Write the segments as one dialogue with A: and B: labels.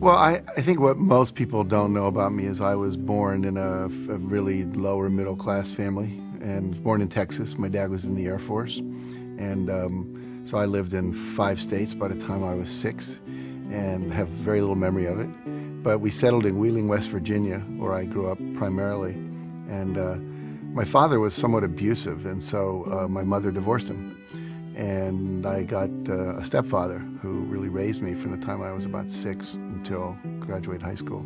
A: Well, I think what most people don't know about me is I was born in a really lower middle class family, and born in Texas. My dad was in the Air Force, and so I lived in 5 states by the time I was 6, and have very little memory of it. But we settled in Wheeling, West Virginia, where I grew up primarily, and my father was somewhat abusive, and so my mother divorced him. And I got a stepfather who really raised me from the time I was about 6 until graduate high school.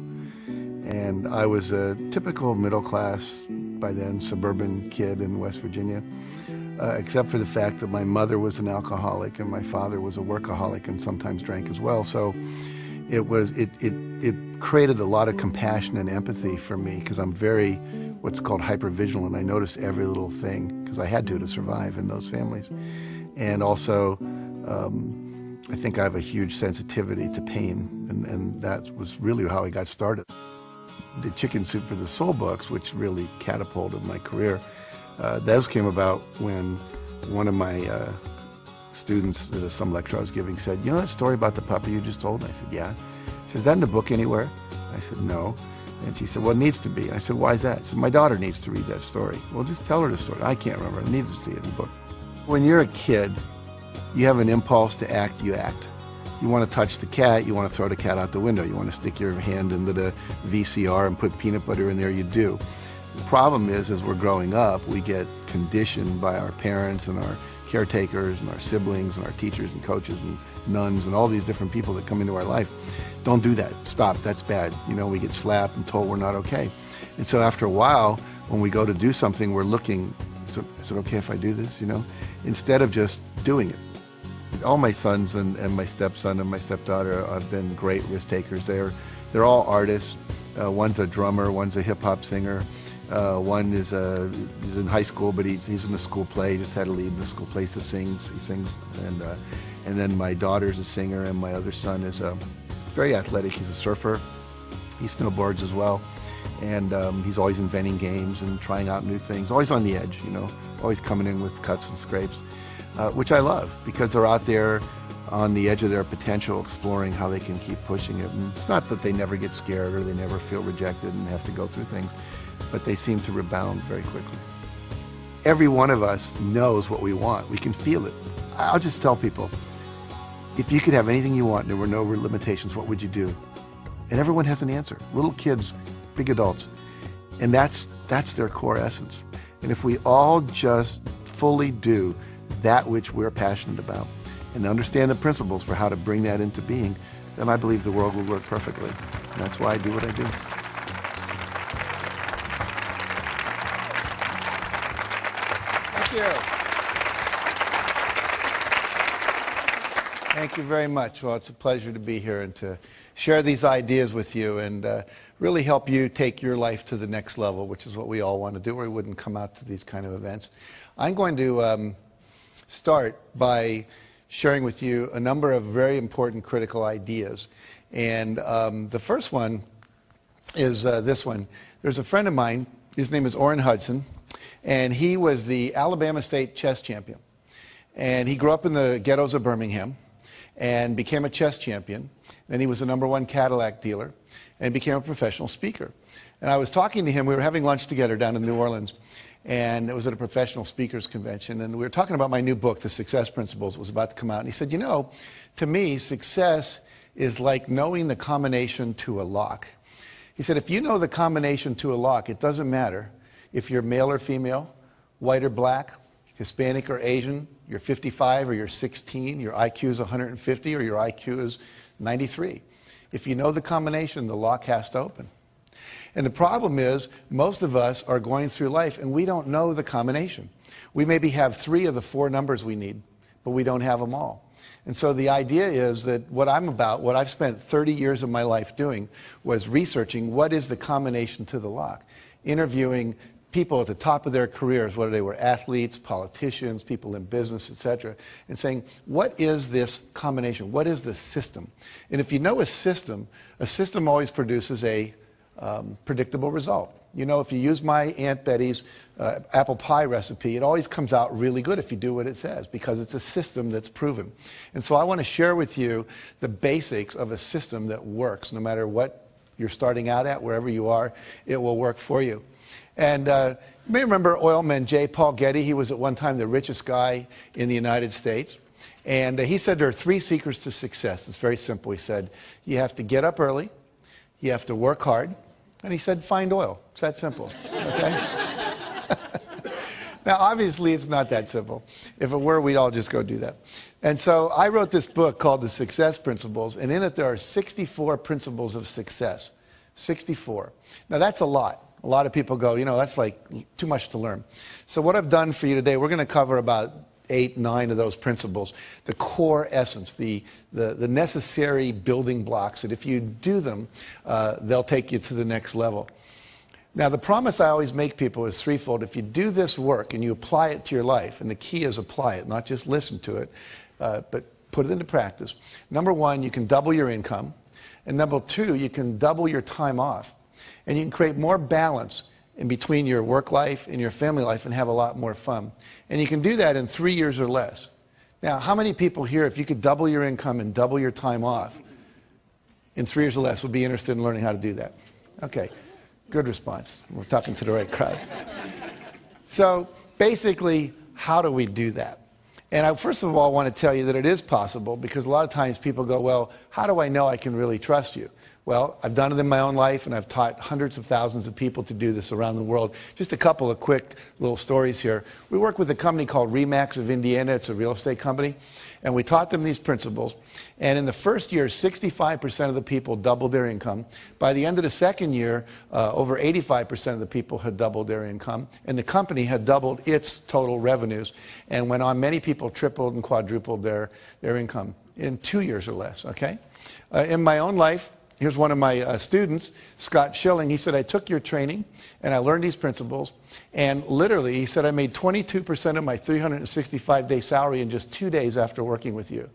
A: And I was a typical middle class, by then, suburban kid in West Virginia, except for the fact that my mother was an alcoholic and my father was a workaholic and sometimes drank as well. So it created a lot of compassion and empathy for me, because I'm very what's called hypervigilant. I notice every little thing because I had to survive in those families. And also, I think I have a huge sensitivity to pain, and that was really how I got started. The Chicken Soup for the Soul books, which really catapulted my career, those came about when one of my students, some lecture I was giving, said, "You know that story about the puppy you just told?" And I said, "Yeah." She said, "Is that in the book anywhere?" I said, "No." And she said, "Well, it needs to be." I said, "Why is that?" She said, "My daughter needs to read that story." "Well, just tell her the story." "I can't remember. I need to see it in the book." When you're a kid, you have an impulse to act, you act. You want to touch the cat, you want to throw the cat out the window. You want to stick your hand into the VCR and put peanut butter in there, you do. The problem is, as we're growing up, we get conditioned by our parents and our caretakers and our siblings and our teachers and coaches and nuns and all these different people that come into our life. Don't do that. Stop. That's bad. You know, we get slapped and told we're not okay. And so after a while, when we go to do something, we're looking, is it okay if I do this, you know? Instead of just doing it. All my sons and my stepson and my stepdaughter have been great risk takers. They're all artists. One's a drummer, one's a hip-hop singer. One is he's in high school, but he's in the school play. He just had to leave the school play. He sings, and then my daughter's a singer, and my other son is very athletic. He's a surfer. He snowboards as well, and he's always inventing games and trying out new things. Always on the edge, you know. Always coming in with cuts and scrapes, which I love, because they're out there on the edge of their potential, exploring how they can keep pushing it. And it's not that they never get scared or they never feel rejected and have to go through things, but they seem to rebound very quickly. Every one of us knows what we want. We can feel it. I'll just tell people, if you could have anything you want and there were no limitations, what would you do? And everyone has an answer. Little kids, big adults. And that's their core essence. And if we all just fully do that which we're passionate about and understand the principles for how to bring that into being, then I believe the world will work perfectly. And that's why I do what I do. Thank you. Thank you very much. Well, it's a pleasure to be here and to share these ideas with you and really help you take your life to the next level, which is what we all want to do, or we wouldn't come out to these kind of events. I'm going to start by sharing with you a number of very important critical ideas. And the first one is this one. There's a friend of mine, his name is Orrin Hudson, and he was the Alabama State chess champion. And he grew up in the ghettos of Birmingham and became a chess champion. Then he was the #1 Cadillac dealer and became a professional speaker. And I was talking to him, we were having lunch together down in New Orleans, and it was at a professional speakers convention, and we were talking about my new book, The Success Principles. It was about to come out, and he said, "You know, to me, success is like knowing the combination to a lock." He said, if you know the combination to a lock, it doesn't matter if you're male or female, white or black, Hispanic or Asian, you're 55 or you're 16, your IQ is 150 or your IQ is 93. If you know the combination, the lock has to open. And the problem is, most of us are going through life and we don't know the combination. We maybe have 3 of the 4 numbers we need, but we don't have them all. And so the idea is that what I'm about, what I've spent 30 years of my life doing, was researching what is the combination to the lock. Interviewing people at the top of their careers, whether they were athletes, politicians, people in business, etc., and saying, what is this combination? What is the system? And if you know a system always produces a predictable result. You know, if you use my Aunt Betty's apple pie recipe, it always comes out really good if you do what it says, because it's a system that's proven. And so I want to share with you the basics of a system that works. No matter what you're starting out at, wherever you are, it will work for you. And you may remember oilman J. Paul Getty. He was at one time the richest guy in the United States. And he said there are 3 secrets to success. It's very simple. He said, you have to get up early, you have to work hard, and he said, find oil. It's that simple, okay? Now, obviously, it's not that simple. If it were, we'd all just go do that. And so I wrote this book called The Success Principles, and in it there are 64 principles of success. 64. Now, that's a lot. A lot of people go, you know, that's like too much to learn. So what I've done for you today, we're going to cover about 8, 9 of those principles, the core essence, the necessary building blocks that if you do them, they'll take you to the next level. Now, the promise I always make people is threefold. If you do this work and you apply it to your life, and the key is apply it, not just listen to it, but put it into practice. Number 1, you can double your income. And number 2, you can double your time off. And you can create more balance in between your work life and your family life and have a lot more fun. And you can do that in 3 years or less. Now, how many people here, if you could double your income and double your time off in 3 years or less, would be interested in learning how to do that? Okay, good response. We're talking to the right crowd. So basically, how do we do that? And I first of all want to tell you that it is possible, because a lot of times people go, well, how do I know I can really trust you? Well, I've done it in my own life, and I've taught hundreds of thousands of people to do this around the world. Just a couple of quick little stories here. We work with a company called Remax of Indiana. It's a real estate company. And we taught them these principles. And in the first year, 65% of the people doubled their income. By the end of the second year, over 85% of the people had doubled their income. And the company had doubled its total revenues. And went on, many people tripled and quadrupled their income in 2 years or less, okay? In my own life, here's one of my students, Scott Schilling. He said, I took your training and I learned these principles. And literally, he said, I made 22% of my 365-day salary in just 2 days after working with you.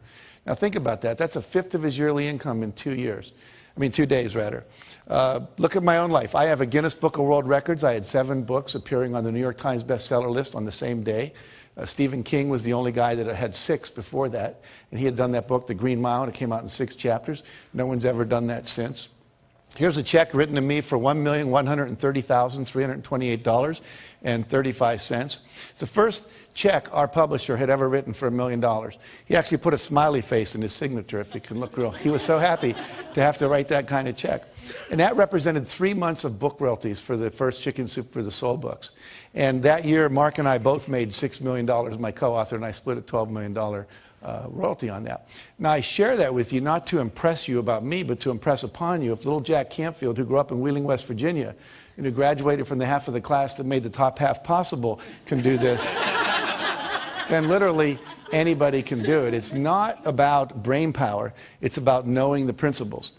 A: Now think about that. That's a fifth of his yearly income in 2 years. I mean, 2 days, rather. Look at my own life. I have a Guinness Book of World Records. I had 7 books appearing on the New York Times bestseller list on the same day. Stephen King was the only guy that had 6 before that, and he had done that book, The Green Mile, and it came out in 6 chapters. No one's ever done that since. Here's a check written to me for $1,130,328.35. It's the first check our publisher had ever written for $1 million. He actually put a smiley face in his signature, if you can look real. He was so happy to have to write that kind of check. And that represented 3 months of book royalties for the first Chicken Soup for the Soul books. And that year, Mark and I both made $6 million, my co-author, and I split a $12 million royalty on that. Now, I share that with you not to impress you about me, but to impress upon you if little Jack Canfield, who grew up in Wheeling, West Virginia, and who graduated from the half of the class that made the top half possible, can do this, then literally anybody can do it. It's not about brain power. It's about knowing the principles.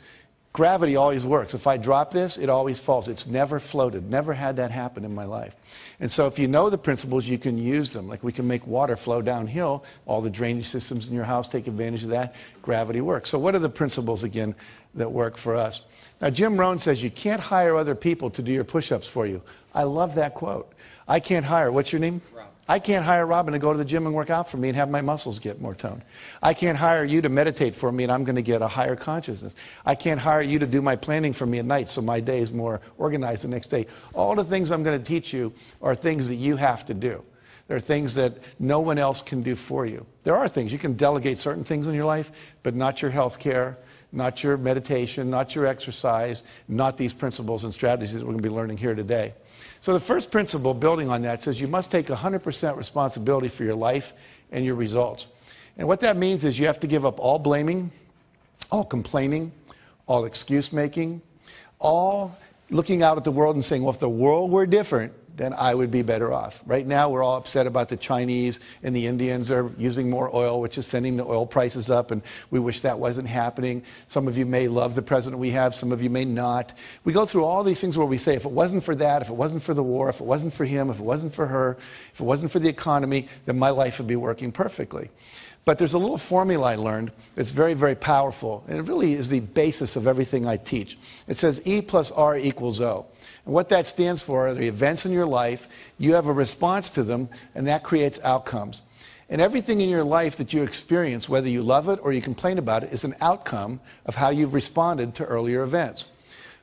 A: Gravity always works. If I drop this, it always falls. It's never floated. Never had that happen in my life. And so if you know the principles, you can use them. Like we can make water flow downhill. All the drainage systems in your house take advantage of that. Gravity works. So what are the principles, again, that work for us? Now, Jim Rohn says you can't hire other people to do your push-ups for you. I love that quote. I can't hire, what's your name? I can't hire Robin to go to the gym and work out for me and have my muscles get more toned. I can't hire you to meditate for me and I'm going to get a higher consciousness. I can't hire you to do my planning for me at night so my day is more organized the next day. All the things I'm going to teach you are things that you have to do. There are things that no one else can do for you. There are things. You can delegate certain things in your life, but not your health care, not your meditation, not your exercise, not these principles and strategies that we're going to be learning here today. So the first principle, building on that, says you must take 100% responsibility for your life and your results. And what that means is you have to give up all blaming, all complaining, all excuse making, all looking out at the world and saying, well, if the world were different, then I would be better off. Right now, we're all upset about the Chinese and the Indians are using more oil, which is sending the oil prices up, and we wish that wasn't happening. Some of you may love the president we have, some of you may not. We go through all these things where we say, if it wasn't for that, if it wasn't for the war, if it wasn't for him, if it wasn't for her, if it wasn't for the economy, then my life would be working perfectly. But there's a little formula I learned that's very, very powerful, and it really is the basis of everything I teach. It says E plus R equals O. And what that stands for are the events in your life, you have a response to them, and that creates outcomes. And everything in your life that you experience, whether you love it or you complain about it, is an outcome of how you've responded to earlier events.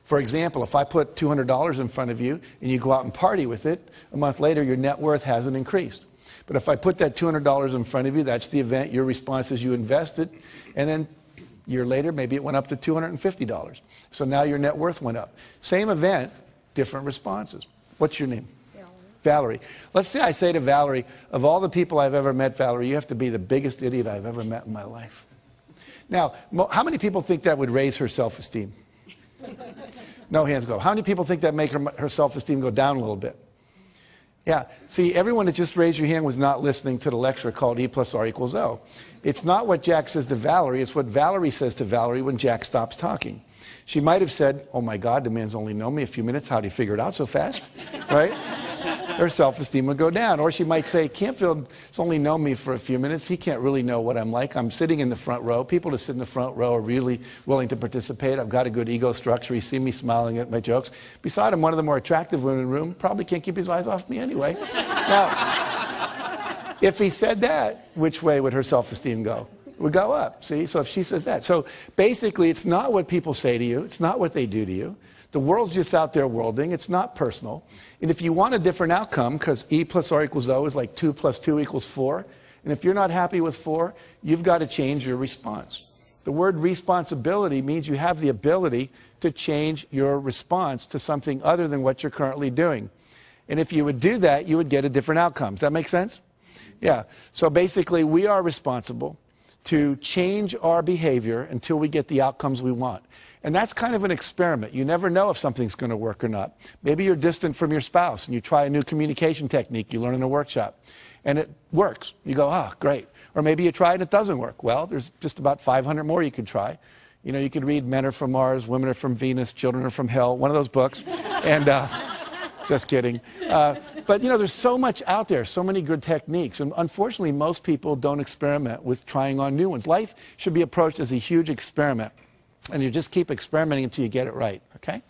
A: For example, if I put $200 in front of you and you go out and party with it, a month later your net worth hasn't increased. But if I put that $200 in front of you, that's the event, your response is you invested, and then a year later maybe it went up to $250. So now your net worth went up. Same event, different responses. What's your name? Valerie. Let's say I say to Valerie, of all the people I've ever met, Valerie, you have to be the biggest idiot I've ever met in my life. Now, how many people think that would raise her self-esteem? No hands go up. How many people think that make her self-esteem go down a little bit? Yeah. See, everyone that just raised your hand was not listening to the lecture called E plus R equals O. It's not what Jack says to Valerie, it's what Valerie says to Valerie when Jack stops talking. She might have said, oh my God, the man's only known me a few minutes, how'd he figure it out so fast? Right? Her self-esteem would go down. Or she might say, Canfield's only known me for a few minutes. He can't really know what I'm like. I'm sitting in the front row. People that sit in the front row are really willing to participate. I've got a good ego structure. You see me smiling at my jokes. Besides, I'm one of the more attractive women in the room. Probably can't keep his eyes off me anyway. Now, if he said that, which way would her self-esteem go? It would go up, see? So if she says that. So basically, it's not what people say to you. It's not what they do to you. The world's just out there worlding. It's not personal. And if you want a different outcome, because E plus R equals O is like 2 plus 2 equals 4, and if you're not happy with 4, you've got to change your response. The word responsibility means you have the ability to change your response to something other than what you're currently doing. And if you would do that, you would get a different outcome. Does that make sense? Yeah. So basically, we are responsible to change our behavior until we get the outcomes we want. And that's kind of an experiment. You never know if something's going to work or not. Maybe you're distant from your spouse and you try a new communication technique you learn in a workshop and it works. You go, oh, great. Or maybe you try and it doesn't work. Well, there's just about 500 more you could try. You know, you could read Men Are From Mars, Women Are From Venus, Children Are From Hell, one of those books. And just kidding. But, you know, there's so much out there, so many good techniques. And unfortunately, most people don't experiment with trying on new ones. Life should be approached as a huge experiment. And you just keep experimenting until you get it right, okay?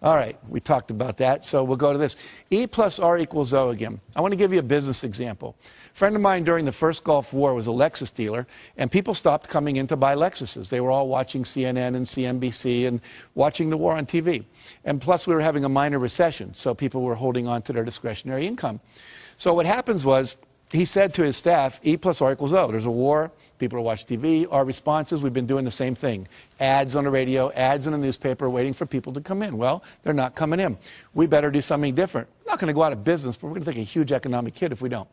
A: All right, we talked about that, so we'll go to this. E plus R equals O again. I want to give you a business example. A friend of mine during the first Gulf War was a Lexus dealer, and people stopped coming in to buy Lexuses. They were all watching CNN and CNBC and watching the war on TV. And plus, we were having a minor recession, so people were holding on to their discretionary income. So what happens was, he said to his staff, E plus R equals O. There's a war. People are watching TV. Our response is we've been doing the same thing. Ads on the radio, ads in the newspaper, waiting for people to come in. Well, they're not coming in. We better do something different. We're not going to go out of business, but we're going to take a huge economic hit if we don't.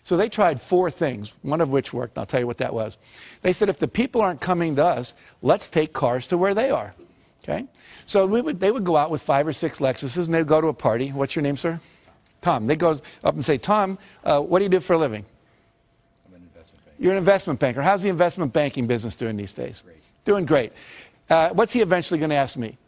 A: So they tried 4 things, one of which worked, and I'll tell you what that was. They said, if the people aren't coming to us, let's take cars to where they are. Okay? So they would go out with 5 or 6 Lexuses, and they'd go to a party. What's your name, sir? Tom. They go up and say, Tom, what do you do for a living?
B: I'm an investment banker.
A: You're an investment banker. How's the investment banking business doing these days?
B: Great.
A: Doing great. What's he eventually going to ask me?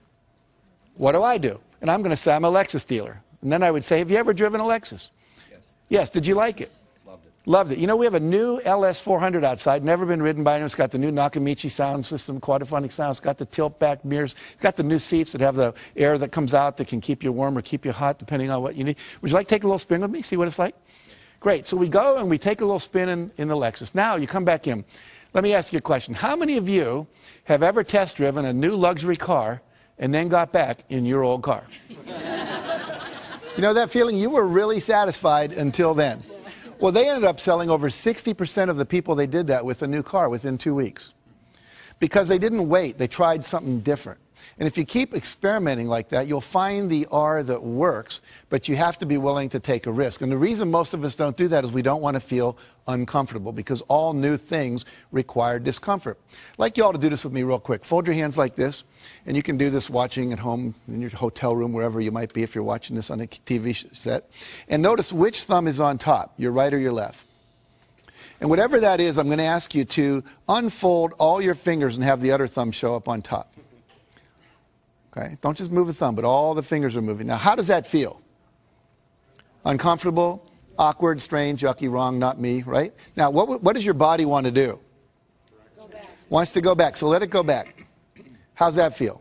A: What do I do? And I'm going to say I'm a Lexus dealer. And then I would say, have you ever driven a Lexus?
B: Yes.
A: Yes. Did you like it?
B: Loved it.
A: Loved it. You know, we have a new LS400 outside, never been ridden by anyone. It's got the new Nakamichi sound system, quadraphonic sound. It's got the tilt-back mirrors. It's got the new seats that have the air that comes out that can keep you warm or keep you hot, depending on what you need. Would you like to take a little spin with me, see what it's like? Great. So we go and we take a little spin in the Lexus. Now you come back in. Let me ask you a question. How many of you have ever test-driven a new luxury car and then got back in your old car? You know that feeling? You were really satisfied until then. Well, they ended up selling over 60% of the people they did that with a new car within 2 weeks. Because they didn't wait. They tried something different. And if you keep experimenting like that, you'll find the R that works, but you have to be willing to take a risk. And the reason most of us don't do that is we don't want to feel uncomfortable, because all new things require discomfort. I'd like you all to do this with me real quick. Fold your hands like this, and you can do this watching at home, in your hotel room, wherever you might be if you're watching this on a TV set. And notice which thumb is on top, your right or your left. And whatever that is, I'm going to ask you to unfold all your fingers and have the other thumb show up on top. Okay? Don't just move a thumb, but all the fingers are moving. Now, how does that feel? Uncomfortable? Awkward, strange, yucky, wrong, not me, right? Now, what does your body want to do?
C: Go back.
A: Wants to go back, so let it go back. How's that feel?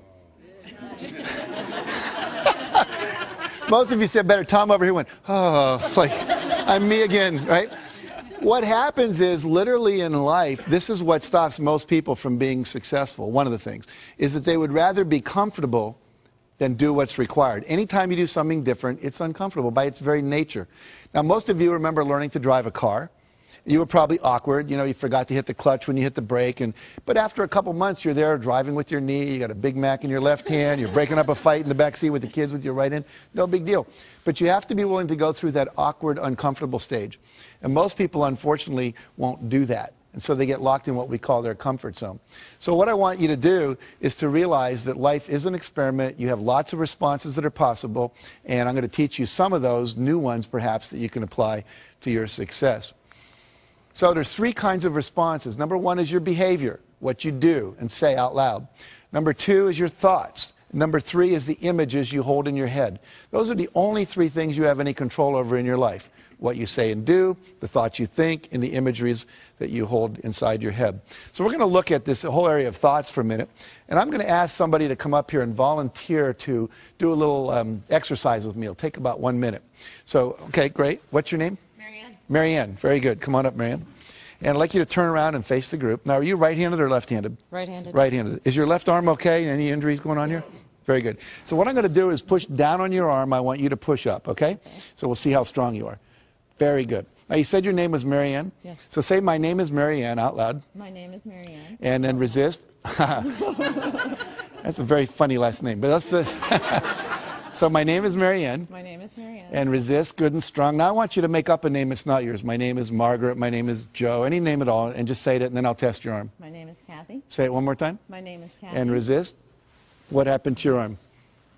A: Most of you said better. Tom over here went, oh, like, I'm me again, right? What happens is, literally in life, this is what stops most people from being successful. One of the things is that they would rather be comfortable than do what's required. Anytime you do something different, it's uncomfortable by its very nature. Now, most of you remember learning to drive a car. You were probably awkward. You know, you forgot to hit the clutch when you hit the brake. But after a couple months, you're there driving with your knee. You got a Big Mac in your left hand. You're breaking up a fight in the back seat with the kids with your right hand. No big deal. But you have to be willing to go through that awkward, uncomfortable stage. And most people, unfortunately, won't do that. And so they get locked in what we call their comfort zone. So what I want you to do is to realize that life is an experiment. You have lots of responses that are possible. And I'm going to teach you some of those new ones, perhaps, that you can apply to your success. So there's three kinds of responses. Number one is your behavior, what you do and say out loud. Number two is your thoughts. Number three is the images you hold in your head. Those are the only three things you have any control over in your life. What you say and do, the thoughts you think, and the imageries that you hold inside your head. So we're going to look at this whole area of thoughts for a minute. And I'm going to ask somebody to come up here and volunteer to do a little exercise with me. It'll take about 1 minute. So, okay, great. What's your name? Marianne, very good. Come on up, Marianne. And I'd like you to turn around and face the group. Now, are you right-handed or left-handed?
C: Right-handed.
A: Right-handed. Is your left arm okay? Any injuries going on here? Very good. So what I'm going to do is push down on your arm. I want you to push up, okay? So we'll see how strong you are. Very good. Now, you said your name was Marianne?
C: Yes.
A: So say, my name is Marianne, out loud.
C: My name is Marianne.
A: And then resist. That's a very funny last name. But that's so my name is Marianne.
C: My name is Marianne.
A: And resist, good and strong. Now I want you to make up a name that's not yours. My name is Margaret. My name is Joe. Any name at all. And just say it, and then I'll test your arm.
C: My name is Kathy.
A: Say it one more time.
C: My name is Kathy.
A: And resist. What happened to your arm?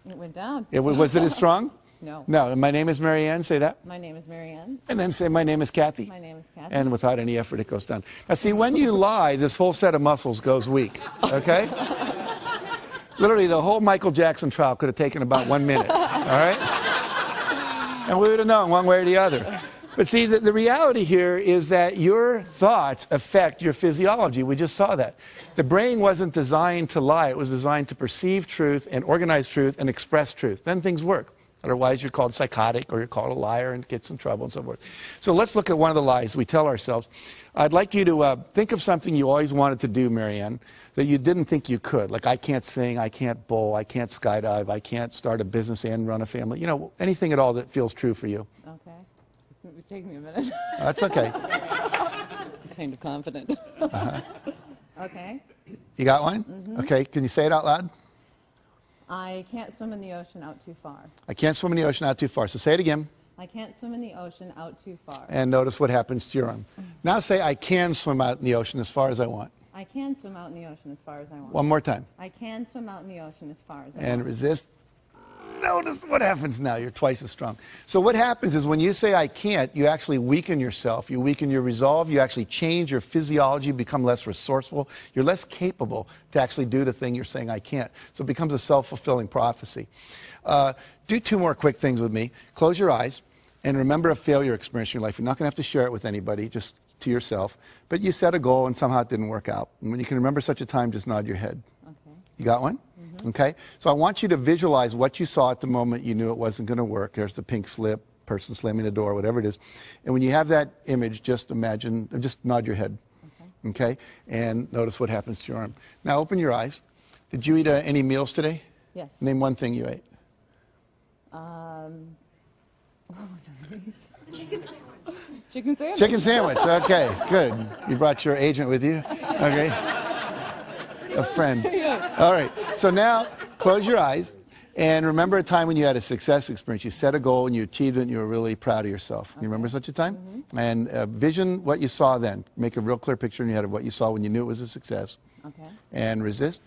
C: It went down.
A: Was it as strong?
C: No.
A: No. And my name is Marianne. Say that.
C: My name is Marianne.
A: And then say, my name is Kathy.
C: My name is Kathy.
A: And without any effort, it goes down. Now see, when you lie, this whole set of muscles goes weak. Okay? Literally, the whole Michael Jackson trial could have taken about 1 minute. All right? And we would have known one way or the other. But see, the reality here is that your thoughts affect your physiology. We just saw that. The brain wasn't designed to lie. It was designed to perceive truth and organize truth and express truth. Then things work. Otherwise, you're called psychotic or you're called a liar and gets in trouble and so forth. So let's look at one of the lies we tell ourselves. I'd like you to think of something you always wanted to do, Marianne, that you didn't think you could. Like, I can't sing, I can't bowl, I can't skydive, I can't start a business and run a family. You know, anything at all that feels true for you.
C: Okay. It would take me a minute.
A: That's okay.
C: I'm kind of confident. Okay.
A: You got one?
C: Mm-hmm.
A: Okay, can you say it out loud?
C: I can't swim in the ocean out too far.
A: I can't swim in the ocean out too far. So say it again.
C: I can't swim in the ocean out too far.
A: And notice what happens to your arm. Now say, I can swim out in the ocean as far as I want.
C: I can swim out in the ocean as far as I want.
A: One more time.
C: I can swim out in the ocean as far as I want.
A: And resist. Notice what happens now. You're twice as strong. So what happens is when you say I can't, you actually weaken yourself. You weaken your resolve. You actually change your physiology, become less resourceful. You're less capable to actually do the thing you're saying I can't. So it becomes a self-fulfilling prophecy. Do two more quick things with me. Close your eyes and remember a failure experience in your life. You're not going to have to share it with anybody, just to yourself. But you set a goal and somehow it didn't work out. And when you can remember such a time, just nod your head.
C: Okay.
A: You got one? Okay, so I want you to visualize what you saw at the moment you knew it wasn't going to work. There's the pink slip, person slamming the door, whatever it is. And when you have that image, just imagine, just nod your head. Okay, and notice what happens to your arm. Now open your eyes. Did you eat any meals today?
C: Yes.
A: Name one thing you ate.
C: Chicken sandwich.
A: Chicken sandwich. Okay, good. You brought your agent with you? Okay. A friend.
C: Yes.
A: All right. So now close your eyes and remember a time when you had a success experience. You set a goal and you achieved it and you were really proud of yourself. You remember such a time? Mm-hmm. And vision what you saw then. Make a real clear picture in your head of what you saw when you knew it was a success.
C: Okay.
A: And resist.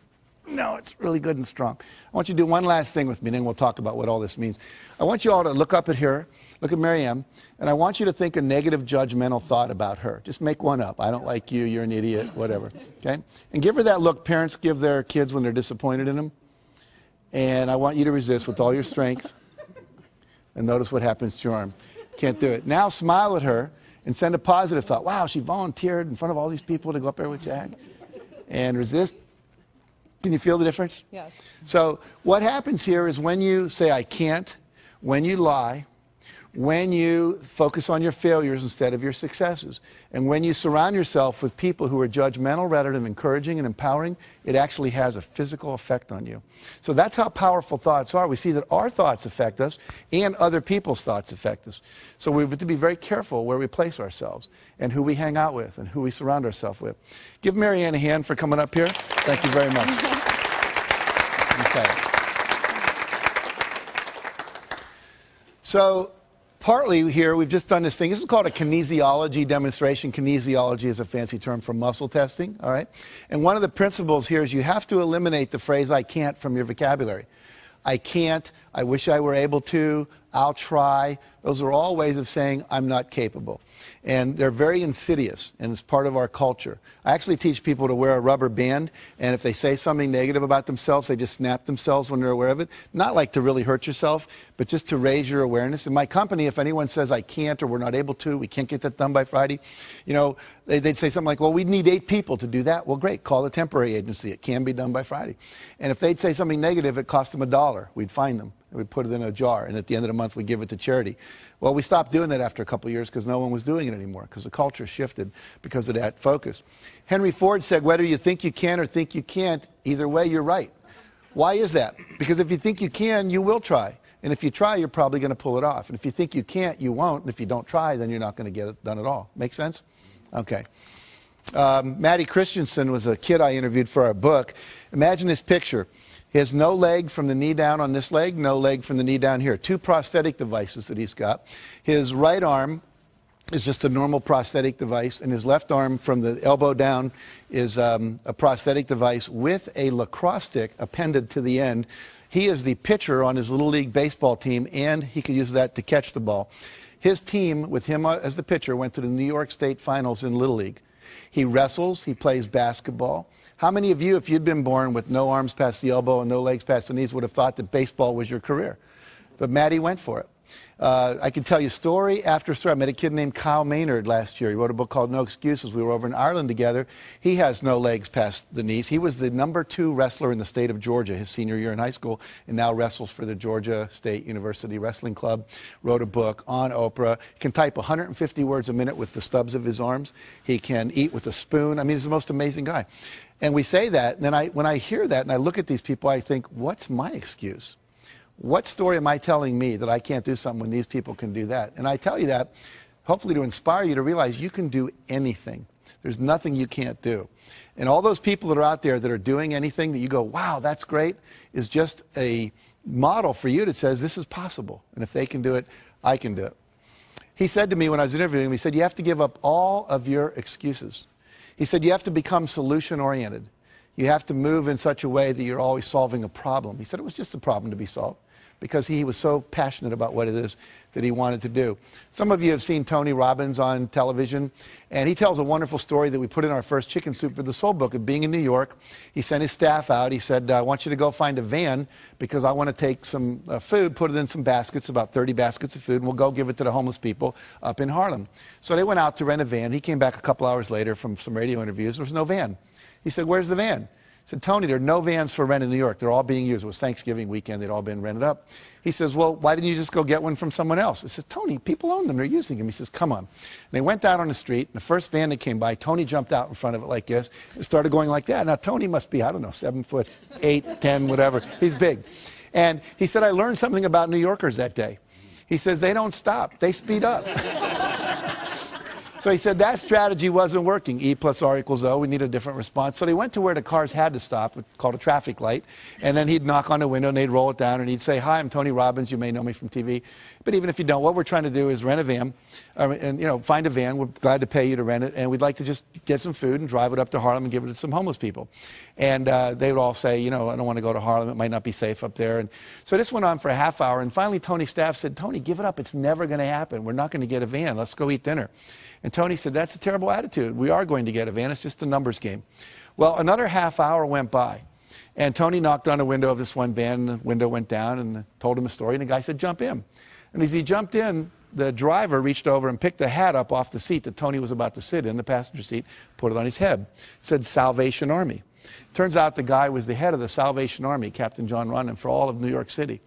A: No, it's really good and strong. I want you to do one last thing with me, and then we'll talk about what all this means. I want you all to look up at her, look at Marianne, and I want you to think a negative judgmental thought about her. Just make one up. I don't like you, you're an idiot, whatever. Okay? And give her that look parents give their kids when they're disappointed in them. And I want you to resist with all your strength. And notice what happens to your arm. Can't do it. Now smile at her and send a positive thought. Wow, she volunteered in front of all these people to go up there with Jack. And resist. Can you feel the difference?
C: Yes.
A: So what happens here is when you say, I can't, when you lie, when you focus on your failures instead of your successes, and when you surround yourself with people who are judgmental rather than encouraging and empowering, it actually has a physical effect on you. So that's how powerful thoughts are. We see that our thoughts affect us and other people's thoughts affect us. So we have to be very careful where we place ourselves and who we hang out with and who we surround ourselves with. Give Marianne a hand for coming up here. Thank you very much. Okay. So partly here, we've just done this thing. This is called a kinesiology demonstration. Kinesiology is a fancy term for muscle testing, all right? And one of the principles here is you have to eliminate the phrase, I can't, from your vocabulary. I can't, I wish I were able to, I'll try. Those are all ways of saying I'm not capable. And they're very insidious, and it's part of our culture. I actually teach people to wear a rubber band, and if they say something negative about themselves, they just snap themselves when they're aware of it. Not like to really hurt yourself, but just to raise your awareness. In my company, if anyone says I can't or we're not able to, we can't get that done by Friday, you know, they'd say something like, well, we'd need 8 people to do that. Well, great, call the temporary agency. It can be done by Friday. And if they'd say something negative, it cost them $1. We'd fine them. We'd put it in a jar, and at the end of the month, we'd give it to charity. Well, we stopped doing that after a couple of years because no one was doing it anymore, because the culture shifted because of that focus. Henry Ford said, whether you think you can or think you can't, either way, you're right. Why is that? Because if you think you can, you will try. And if you try, you're probably going to pull it off. And if you think you can't, you won't. And if you don't try, then you're not going to get it done at all. Make sense? Okay. Maddie Christensen was a kid I interviewed for our book. Imagine this picture. He has no leg from the knee down on this leg, no leg from the knee down here. 2 prosthetic devices that he's got. His right arm is just a normal prosthetic device, and his left arm from the elbow down is a prosthetic device with a lacrosse stick appended to the end. He is the pitcher on his Little League baseball team, and he could use that to catch the ball. His team, with him as the pitcher, went to the New York State Finals in Little League. He wrestles, he plays basketball. How many of you, if you'd been born with no arms past the elbow and no legs past the knees, would have thought that baseball was your career? But Maddie went for it. I can tell you story after story. I met a kid named Kyle Maynard last year. He wrote a book called No Excuses. We were over in Ireland together. He has no legs past the knees. He was the #2 wrestler in the state of Georgia his senior year in high school, and now wrestles for the Georgia State University Wrestling Club. Wrote a book on Oprah. He can type 150 words a minute with the stubs of his arms. He can eat with a spoon. I mean, he's the most amazing guy. And we say that, and then when I hear that and I look at these people, I think, what's my excuse? What story am I telling me that I can't do something when these people can do that? And I tell you that hopefully to inspire you to realize you can do anything. There's nothing you can't do. And all those people that are out there that are doing anything that you go, wow, that's great, is just a model for you that says this is possible. And if they can do it, I can do it. He said to me when I was interviewing him, he said, you have to give up all of your excuses. He said, you have to become solution-oriented. You have to move in such a way that you're always solving a problem. He said it was just a problem to be solved because he was so passionate about what it is that he wanted to do. Some of you have seen Tony Robbins on television, and he tells a wonderful story that we put in our first Chicken Soup for the Soul book of being in New York. He sent his staff out. He said, I want you to go find a van because I want to take some food, put it in some baskets, about 30 baskets of food, and we'll go give it to the homeless people up in Harlem. So they went out to rent a van. He came back a couple hours later from some radio interviews. There was no van. He said, where's the van? I said, Tony, there are no vans for rent in New York. They're all being used. It was Thanksgiving weekend. They'd all been rented up. He says, well, why didn't you just go get one from someone else? I said, Tony, people own them. They're using them. He says, come on. And they went out on the street. And the first van that came by, Tony jumped out in front of it like this and started going like that. Now, Tony must be, I don't know, 7 foot, 8, 10, whatever. He's big. And he said, I learned something about New Yorkers that day. He says, they don't stop. They speed up. So he said that strategy wasn't working. E plus R equals O. We need a different response. So they went to where the cars had to stop, called a traffic light. And then he'd knock on the window and they'd roll it down and he'd say, hi, I'm Tony Robbins. You may know me from TV. But even if you don't, what we're trying to do is rent a van and, find a van. We're glad to pay you to rent it. And we'd like to just get some food and drive it up to Harlem and give it to some homeless people. And they would all say, I don't want to go to Harlem. It might not be safe up there. And so this went on for a half hour. And finally, Tony's staff said, Tony, give it up. It's never going to happen. We're not going to get a van. Let's go eat dinner. And Tony said, that's a terrible attitude. We are going to get a van. It's just a numbers game. Well, another half hour went by. And Tony knocked on the window of this one van. And the window went down and told him a story. And the guy said, jump in. And as he jumped in, the driver reached over and picked the hat up off the seat that Tony was about to sit in, the passenger seat, put it on his head. It said Salvation Army. Turns out the guy was the head of the Salvation Army, Captain John Runnan, for all of New York City.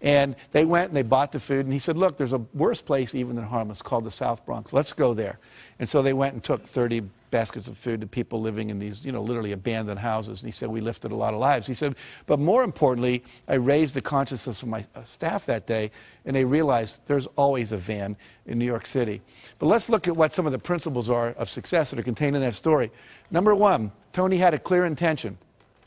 A: And they went and they bought the food, and he said, look, there's a worse place even than Harlem. It's called the South Bronx. Let's go there. And so they went and took 30 baskets of food to people living in these, literally abandoned houses. And he said, we lifted a lot of lives. He said, but more importantly, I raised the consciousness of my staff that day, and they realized there's always a van in New York City. But let's look at what some of the principles are of success that are contained in that story. Number one, Tony had a clear intention.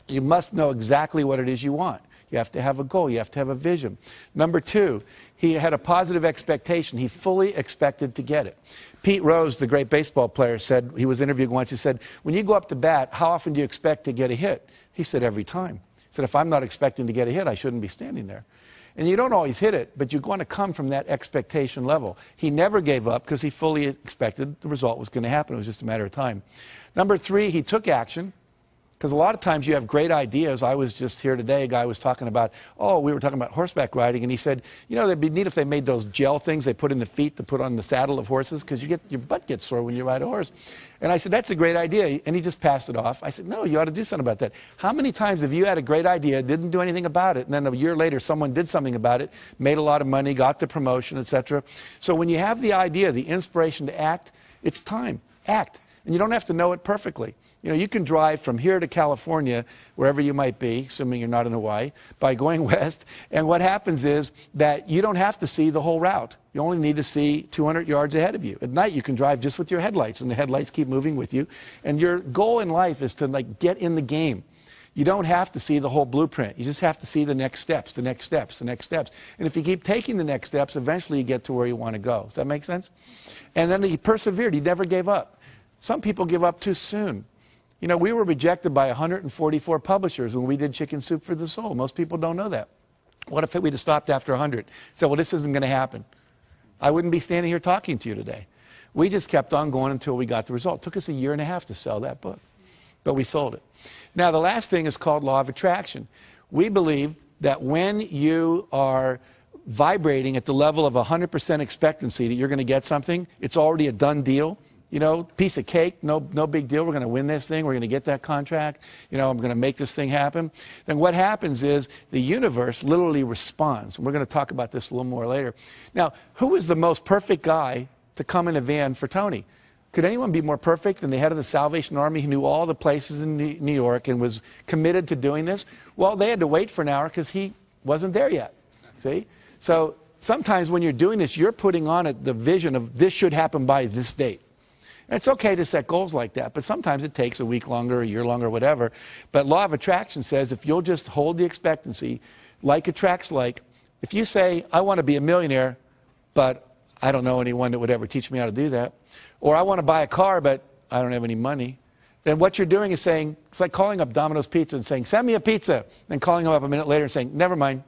A: You must know exactly what it is you want. You have to have a goal. You have to have a vision. Number two, he had a positive expectation. He fully expected to get it. Pete Rose, the great baseball player, said, he was interviewed once, he said, when you go up to bat, how often do you expect to get a hit? He said, every time. He said, if I'm not expecting to get a hit, I shouldn't be standing there. And you don't always hit it, but you're going to come from that expectation level. He never gave up because he fully expected the result was going to happen. It was just a matter of time. Number three, he took action. Because a lot of times you have great ideas. I was just here today, a guy was talking about, we were talking about horseback riding, and he said, it'd be neat if they made those gel things they put in the feet to put on the saddle of horses, because your butt gets sore when you ride a horse. And I said, that's a great idea, and he just passed it off. I said, no, you ought to do something about that. How many times have you had a great idea, didn't do anything about it, and then a year later someone did something about it, made a lot of money, got the promotion, etc. So when you have the idea, the inspiration to act, it's time. Act. And you don't have to know it perfectly. You can drive from here to California, wherever you might be, assuming you're not in Hawaii, by going west. And what happens is that you don't have to see the whole route. You only need to see 200 yards ahead of you. At night, you can drive just with your headlights, and the headlights keep moving with you. And your goal in life is to get in the game. You don't have to see the whole blueprint. You just have to see the next steps, the next steps, the next steps. And if you keep taking the next steps, eventually you get to where you want to go. Does that make sense? And then he persevered. He never gave up. Some people give up too soon. We were rejected by 144 publishers when we did Chicken Soup for the Soul. Most people don't know that. What if we'd have stopped after 100? Said, well, this isn't going to happen. I wouldn't be standing here talking to you today. We just kept on going until we got the result. It took us a year and a half to sell that book, but we sold it. Now, the last thing is called law of attraction. We believe that when you are vibrating at the level of 100% expectancy that you're going to get something, it's already a done deal. Piece of cake, no big deal. We're going to win this thing. We're going to get that contract. I'm going to make this thing happen. Then what happens is the universe literally responds. And we're going to talk about this a little more later. Now, who is the most perfect guy to come in a van for Tony? Could anyone be more perfect than the head of the Salvation Army who knew all the places in New York and was committed to doing this? Well, they had to wait for an hour because he wasn't there yet. See? So sometimes when you're doing this, you're putting on it the vision of this should happen by this date. It's okay to set goals like that, but sometimes it takes a week longer, a year longer, whatever. But law of attraction says if you'll just hold the expectancy, like attracts like. If you say, I want to be a millionaire, but I don't know anyone that would ever teach me how to do that, or I want to buy a car, but I don't have any money, then what you're doing is saying, it's like calling up Domino's Pizza and saying, send me a pizza, and calling them up a minute later and saying, never mind.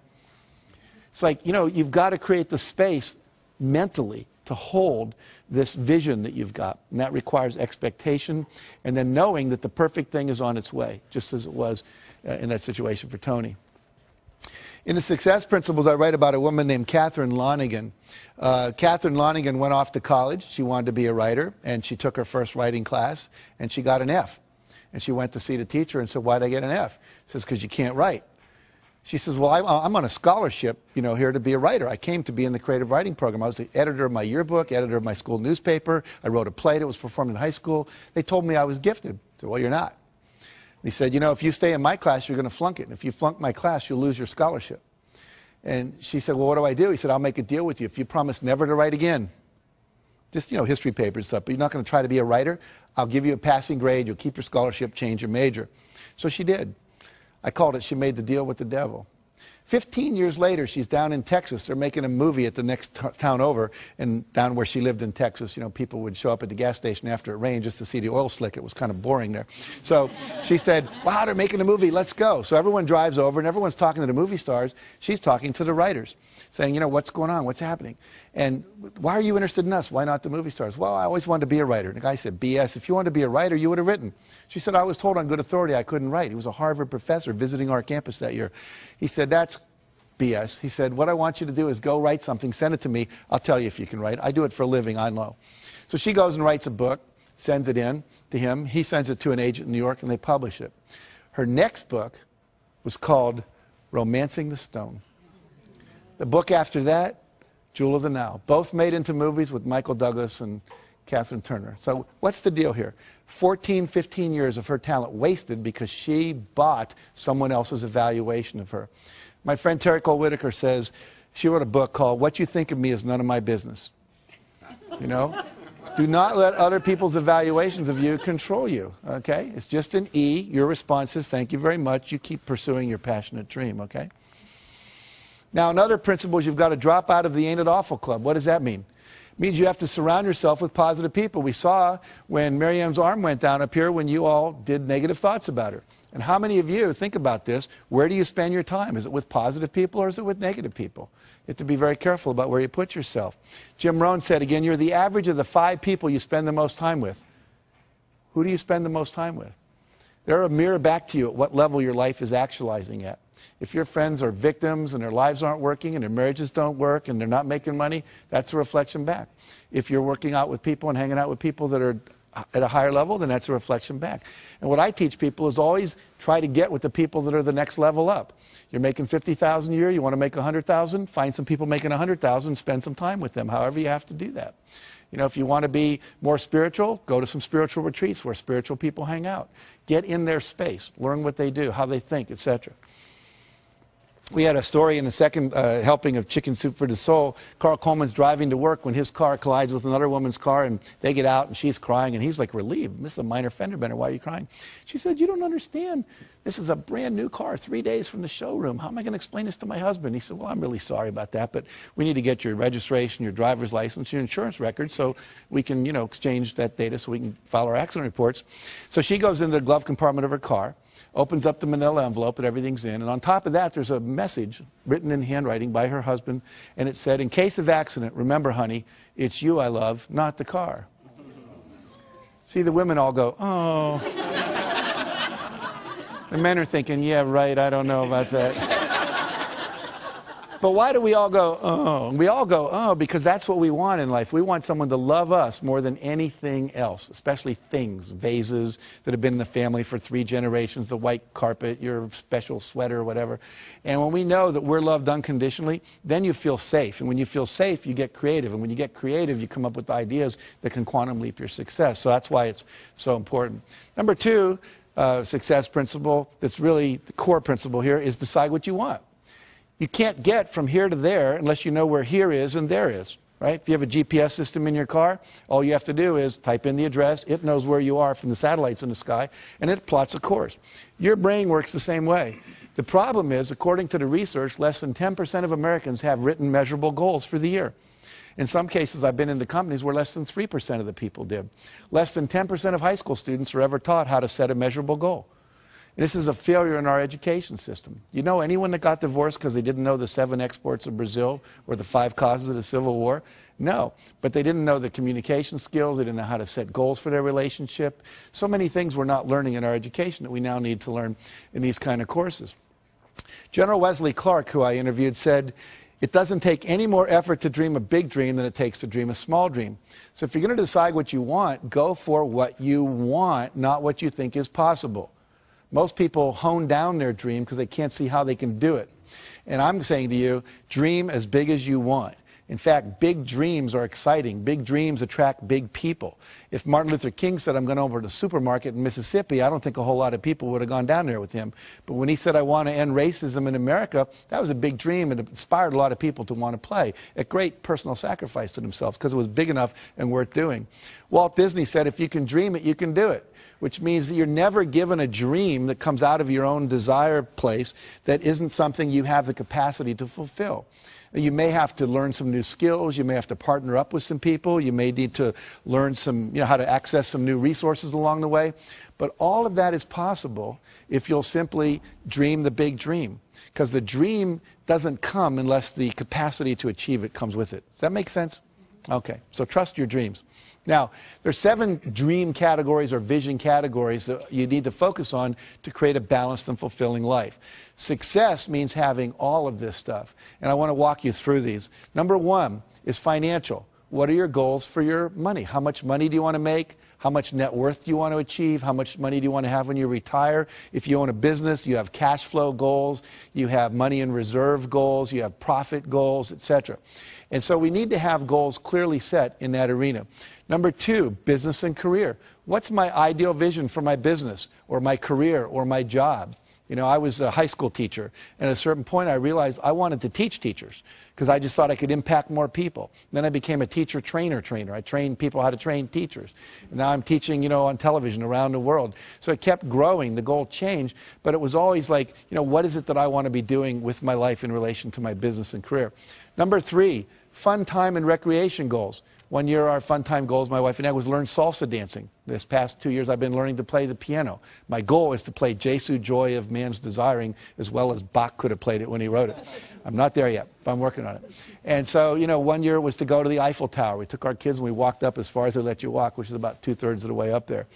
A: It's like, you've got to create the space mentally to hold this vision that you've got. And that requires expectation and then knowing that the perfect thing is on its way, just as it was in that situation for Tony. In the Success Principles, I write about a woman named Catherine Lonigan. Catherine Lonigan went off to college. She wanted to be a writer, and she took her first writing class, and she got an F. And she went to see the teacher and said, why'd I get an F? He says, because you can't write. She says, well, I'm on a scholarship, here to be a writer. I came to be in the creative writing program. I was the editor of my yearbook, editor of my school newspaper. I wrote a play that was performed in high school. They told me I was gifted. I said, well, you're not. He said, if you stay in my class, you're going to flunk it. And if you flunk my class, you'll lose your scholarship. And she said, well, what do I do? He said, I'll make a deal with you. If you promise never to write again, just, history paper and stuff, but you're not going to try to be a writer, I'll give you a passing grade. You'll keep your scholarship, change your major. So she did. I called it, she made the deal with the devil. 15 years later, she's down in Texas. They're making a movie at the next town over, and down where she lived in Texas, people would show up at the gas station after it rained just to see the oil slick. It was kind of boring there. So she said, wow, they're making a movie, let's go. So everyone drives over, and everyone's talking to the movie stars. She's talking to the writers, saying, what's going on, what's happening? And why are you interested in us? Why not the movie stars? Well, I always wanted to be a writer. And the guy said, BS, if you wanted to be a writer, you would have written. She said, I was told on good authority I couldn't write. He was a Harvard professor visiting our campus that year. He said, that's BS. He said, what I want you to do is go write something, send it to me. I'll tell you if you can write. I do it for a living, I know. So she goes and writes a book, sends it in to him. He sends it to an agent in New York, and they publish it. Her next book was called Romancing the Stone. The book after that, Jewel of the Nile. Both made into movies with Michael Douglas and Catherine Turner. So what's the deal here? 14, 15 years of her talent wasted because she bought someone else's evaluation of her. My friend Terry Cole Whitaker says, she wrote a book called What You Think of Me Is None of My Business. You know? Do not let other people's evaluations of you control you, okay? It's just an E. Your response is, thank you very much. You keep pursuing your passionate dream, okay? Now, another principle is you've got to drop out of the Ain't It Awful Club. What does that mean? It means you have to surround yourself with positive people. We saw when Marianne's arm went down up here when you all did negative thoughts about her. And how many of you, think about this, where do you spend your time? Is it with positive people or is it with negative people? You have to be very careful about where you put yourself. Jim Rohn said, again, you're the average of the 5 people you spend the most time with. Who do you spend the most time with? They're a mirror back to you at what level your life is actualizing at. If your friends are victims and their lives aren't working and their marriages don't work and they're not making money, that's a reflection back. If you're working out with people and hanging out with people that are at a higher level, then that's a reflection back. And what I teach people is always try to get with the people that are the next level up. You're making $50,000 a year, you want to make $100,000, find some people making $100,000 and spend some time with them, however you have to do that. You know, if you want to be more spiritual, go to some spiritual retreats where spiritual people hang out. Get in their space, learn what they do, how they think, etc. We had a story in the second helping of Chicken Soup for the Soul. Carl Coleman's driving to work when his car collides with another woman's car, and they get out, and she's crying, and he's like relieved. This is a minor fender bender. Why are you crying? She said, you don't understand. This is a brand new car, 3 days from the showroom. How am I going to explain this to my husband? He said, well, I'm really sorry about that, but we need to get your registration, your driver's license, your insurance record, so we can, you know, exchange that data so we can file our accident reports. So she goes into the glove compartment of her car, opens up the manila envelope and everything's in. And on top of that, there's a message written in handwriting by her husband. And it said, in case of accident, remember, honey, it's you I love, not the car. See, the women all go, oh. The men are thinking, yeah, right, I don't know about that. But why do we all go, oh? We all go, oh, because that's what we want in life. We want someone to love us more than anything else, especially things, vases that have been in the family for 3 generations, the white carpet, your special sweater, whatever. And when we know that we're loved unconditionally, then you feel safe. And when you feel safe, you get creative. And when you get creative, you come up with ideas that can quantum leap your success. So that's why it's so important. Number 2, success principle, that's really the core principle here, is decide what you want. You can't get from here to there unless you know where here is and there is, right? If you have a GPS system in your car, all you have to do is type in the address. It knows where you are from the satellites in the sky, and it plots a course. Your brain works the same way. The problem is, according to the research, less than 10% of Americans have written measurable goals for the year. In some cases, I've been in the companies where less than 3% of the people did. Less than 10% of high school students are ever taught how to set a measurable goal. This is a failure in our education system. You know anyone that got divorced because they didn't know the 7 exports of Brazil or the 5 causes of the Civil War? No, but they didn't know the communication skills. They didn't know how to set goals for their relationship. So many things we're not learning in our education that we now need to learn in these kind of courses. General Wesley Clark, who I interviewed, said, it doesn't take any more effort to dream a big dream than it takes to dream a small dream. So if you're going to decide what you want, go for what you want, not what you think is possible. Most people hone down their dream because they can't see how they can do it. And I'm saying to you, dream as big as you want. In fact, big dreams are exciting. Big dreams attract big people. If Martin Luther King said, I'm going over to the supermarket in Mississippi, I don't think a whole lot of people would have gone down there with him. But when he said, I want to end racism in America, that was a big dream and it inspired a lot of people to want to play at great personal sacrifice to themselves because it was big enough and worth doing. Walt Disney said, if you can dream it, you can do it. Which means that you're never given a dream that comes out of your own desire place that isn't something you have the capacity to fulfill. You may have to learn some new skills. You may have to partner up with some people. You may need to learn some, how to access some new resources along the way. But all of that is possible if you'll simply dream the big dream. Because the dream doesn't come unless the capacity to achieve it comes with it. Does that make sense? Okay, so trust your dreams. Now, there's 7 dream categories or vision categories that you need to focus on to create a balanced and fulfilling life. Success means having all of this stuff, and I want to walk you through these. Number 1 is financial. What are your goals for your money? How much money do you want to make? How much net worth do you want to achieve? How much money do you want to have when you retire? If you own a business, you have cash flow goals, you have money in reserve goals, you have profit goals, etc. And so we need to have goals clearly set in that arena. Number 2, business and career. What's my ideal vision for my business or my career or my job? You know, I was a high school teacher, and at a certain point I realized I wanted to teach teachers because I just thought I could impact more people. Then I became a teacher trainer. I trained people how to train teachers. And now I'm teaching, you know, on television around the world. So it kept growing. The goal changed, but it was always like, you know, what is it that I want to be doing with my life in relation to my business and career? Number 3, fun time and recreation goals. One year our fun time goals, my wife and I, was learn salsa dancing. This past 2 years I've been learning to play the piano. My goal is to play Jesu Joy of Man's Desiring as well as Bach could have played it when he wrote it. I'm not there yet, but I'm working on it. And so, you know, one year was to go to the Eiffel Tower. We took our kids and we walked up as far as they let you walk, which is about 2/3 of the way up there.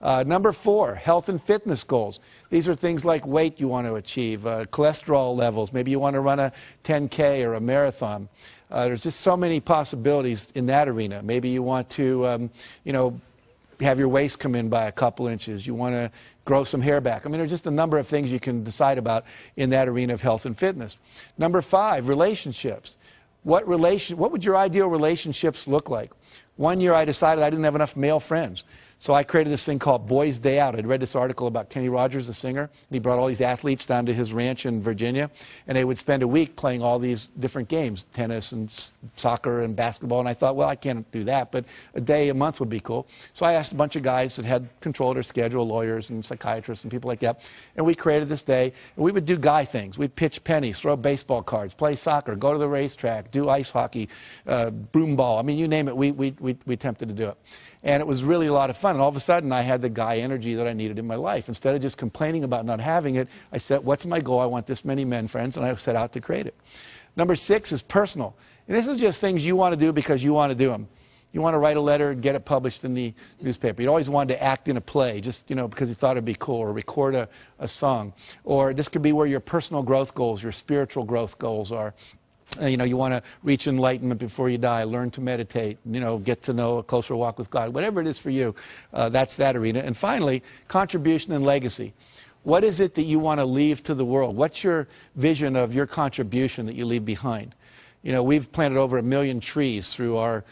A: Number 4, health and fitness goals. These are things like weight you want to achieve, cholesterol levels. Maybe you want to run a 10K or a marathon. There's just so many possibilities in that arena. Maybe you want to, you know, have your waist come in by a couple inches. You want to grow some hair back. I mean, there's just a number of things you can decide about in that arena of health and fitness. Number 5, relationships. What would your ideal relationships look like? One year I decided I didn't have enough male friends. So I created this thing called Boys Day Out. I'd read this article about Kenny Rogers, the singer, and he brought all these athletes down to his ranch in Virginia, and they would spend a week playing all these different games, tennis and soccer and basketball, and I thought, well, I can't do that, but a day a month would be cool. So I asked a bunch of guys that had control of their schedule, lawyers and psychiatrists and people like that, and we created this day, and we would do guy things. We'd pitch pennies, throw baseball cards, play soccer, go to the racetrack, do ice hockey, broom ball. I mean, you name it, we attempted to do it. And it was really a lot of fun. And all of a sudden, I had the guy energy that I needed in my life. Instead of just complaining about not having it, I said, what's my goal? I want this many men friends, and I set out to create it. Number 6 is personal. And this is just things you want to do because you want to do them. You want to write a letter and get it published in the newspaper. You always wanted to act in a play, just, you know, because you thought it'd be cool, or record a song. Or this could be where your personal growth goals, your spiritual growth goals are. You know, you want to reach enlightenment before you die, learn to meditate, you know, get to know a closer walk with God. Whatever it is for you, that's that arena. And finally, contribution and legacy. What is it that you want to leave to the world? What's your vision of your contribution that you leave behind? You know, we've planted over 1 million trees through our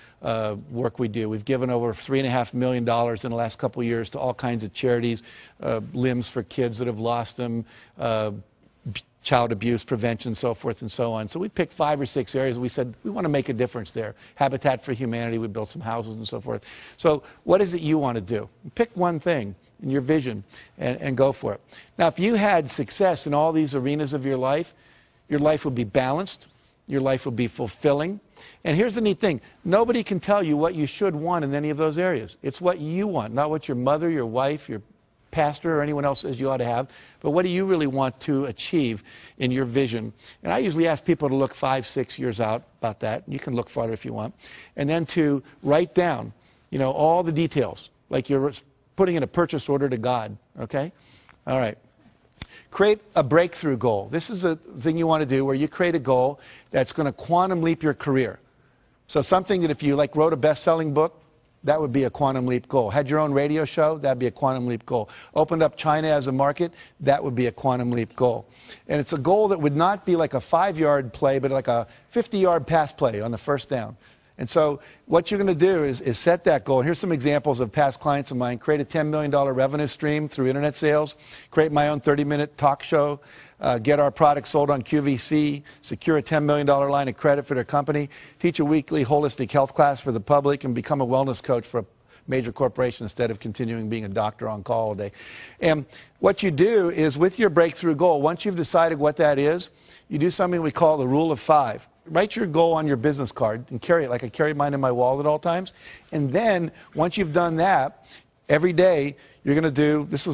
A: work we do. We've given over $3.5 million in the last couple of years to all kinds of charities, limbs for kids that have lost them, child abuse prevention, so forth and so on. So we picked 5 or 6 areas. We said, we want to make a difference there. Habitat for Humanity, we built some houses and so forth. So what is it you want to do? Pick one thing in your vision and go for it. Now, if you had success in all these arenas of your life would be balanced, your life would be fulfilling. And here's the neat thing. Nobody can tell you what you should want in any of those areas. It's what you want, not what your mother, your wife, your pastor or anyone else says you ought to have, but what do you really want to achieve in your vision? And I usually ask people to look 5, 6 years out about that. You can look farther if you want. And then to write down, you know, all the details, like you're putting in a purchase order to God, okay? All right. Create a breakthrough goal. This is a thing you want to do where you create a goal that's going to quantum leap your career. So something that if you like wrote a best-selling book, that would be a quantum leap goal. Had your own radio show, that'd be a quantum leap goal. Opened up China as a market, that would be a quantum leap goal. And it's a goal that would not be like a 5-yard play, but like a 50-yard pass play on the first down. And so what you're going to do is set that goal. And here's some examples of past clients of mine. Create a $10 million revenue stream through internet sales. Create my own 30-minute talk show. Get our products sold on QVC. Secure a $10 million line of credit for their company. Teach a weekly holistic health class for the public. And become a wellness coach for a major corporation instead of continuing being a doctor on call all day. And what you do is with your breakthrough goal, once you've decided what that is, you do something we call the rule of 5. Write your goal on your business card and carry it like I carry mine in my wallet at all times. And then once you've done that, every day you're going to do, this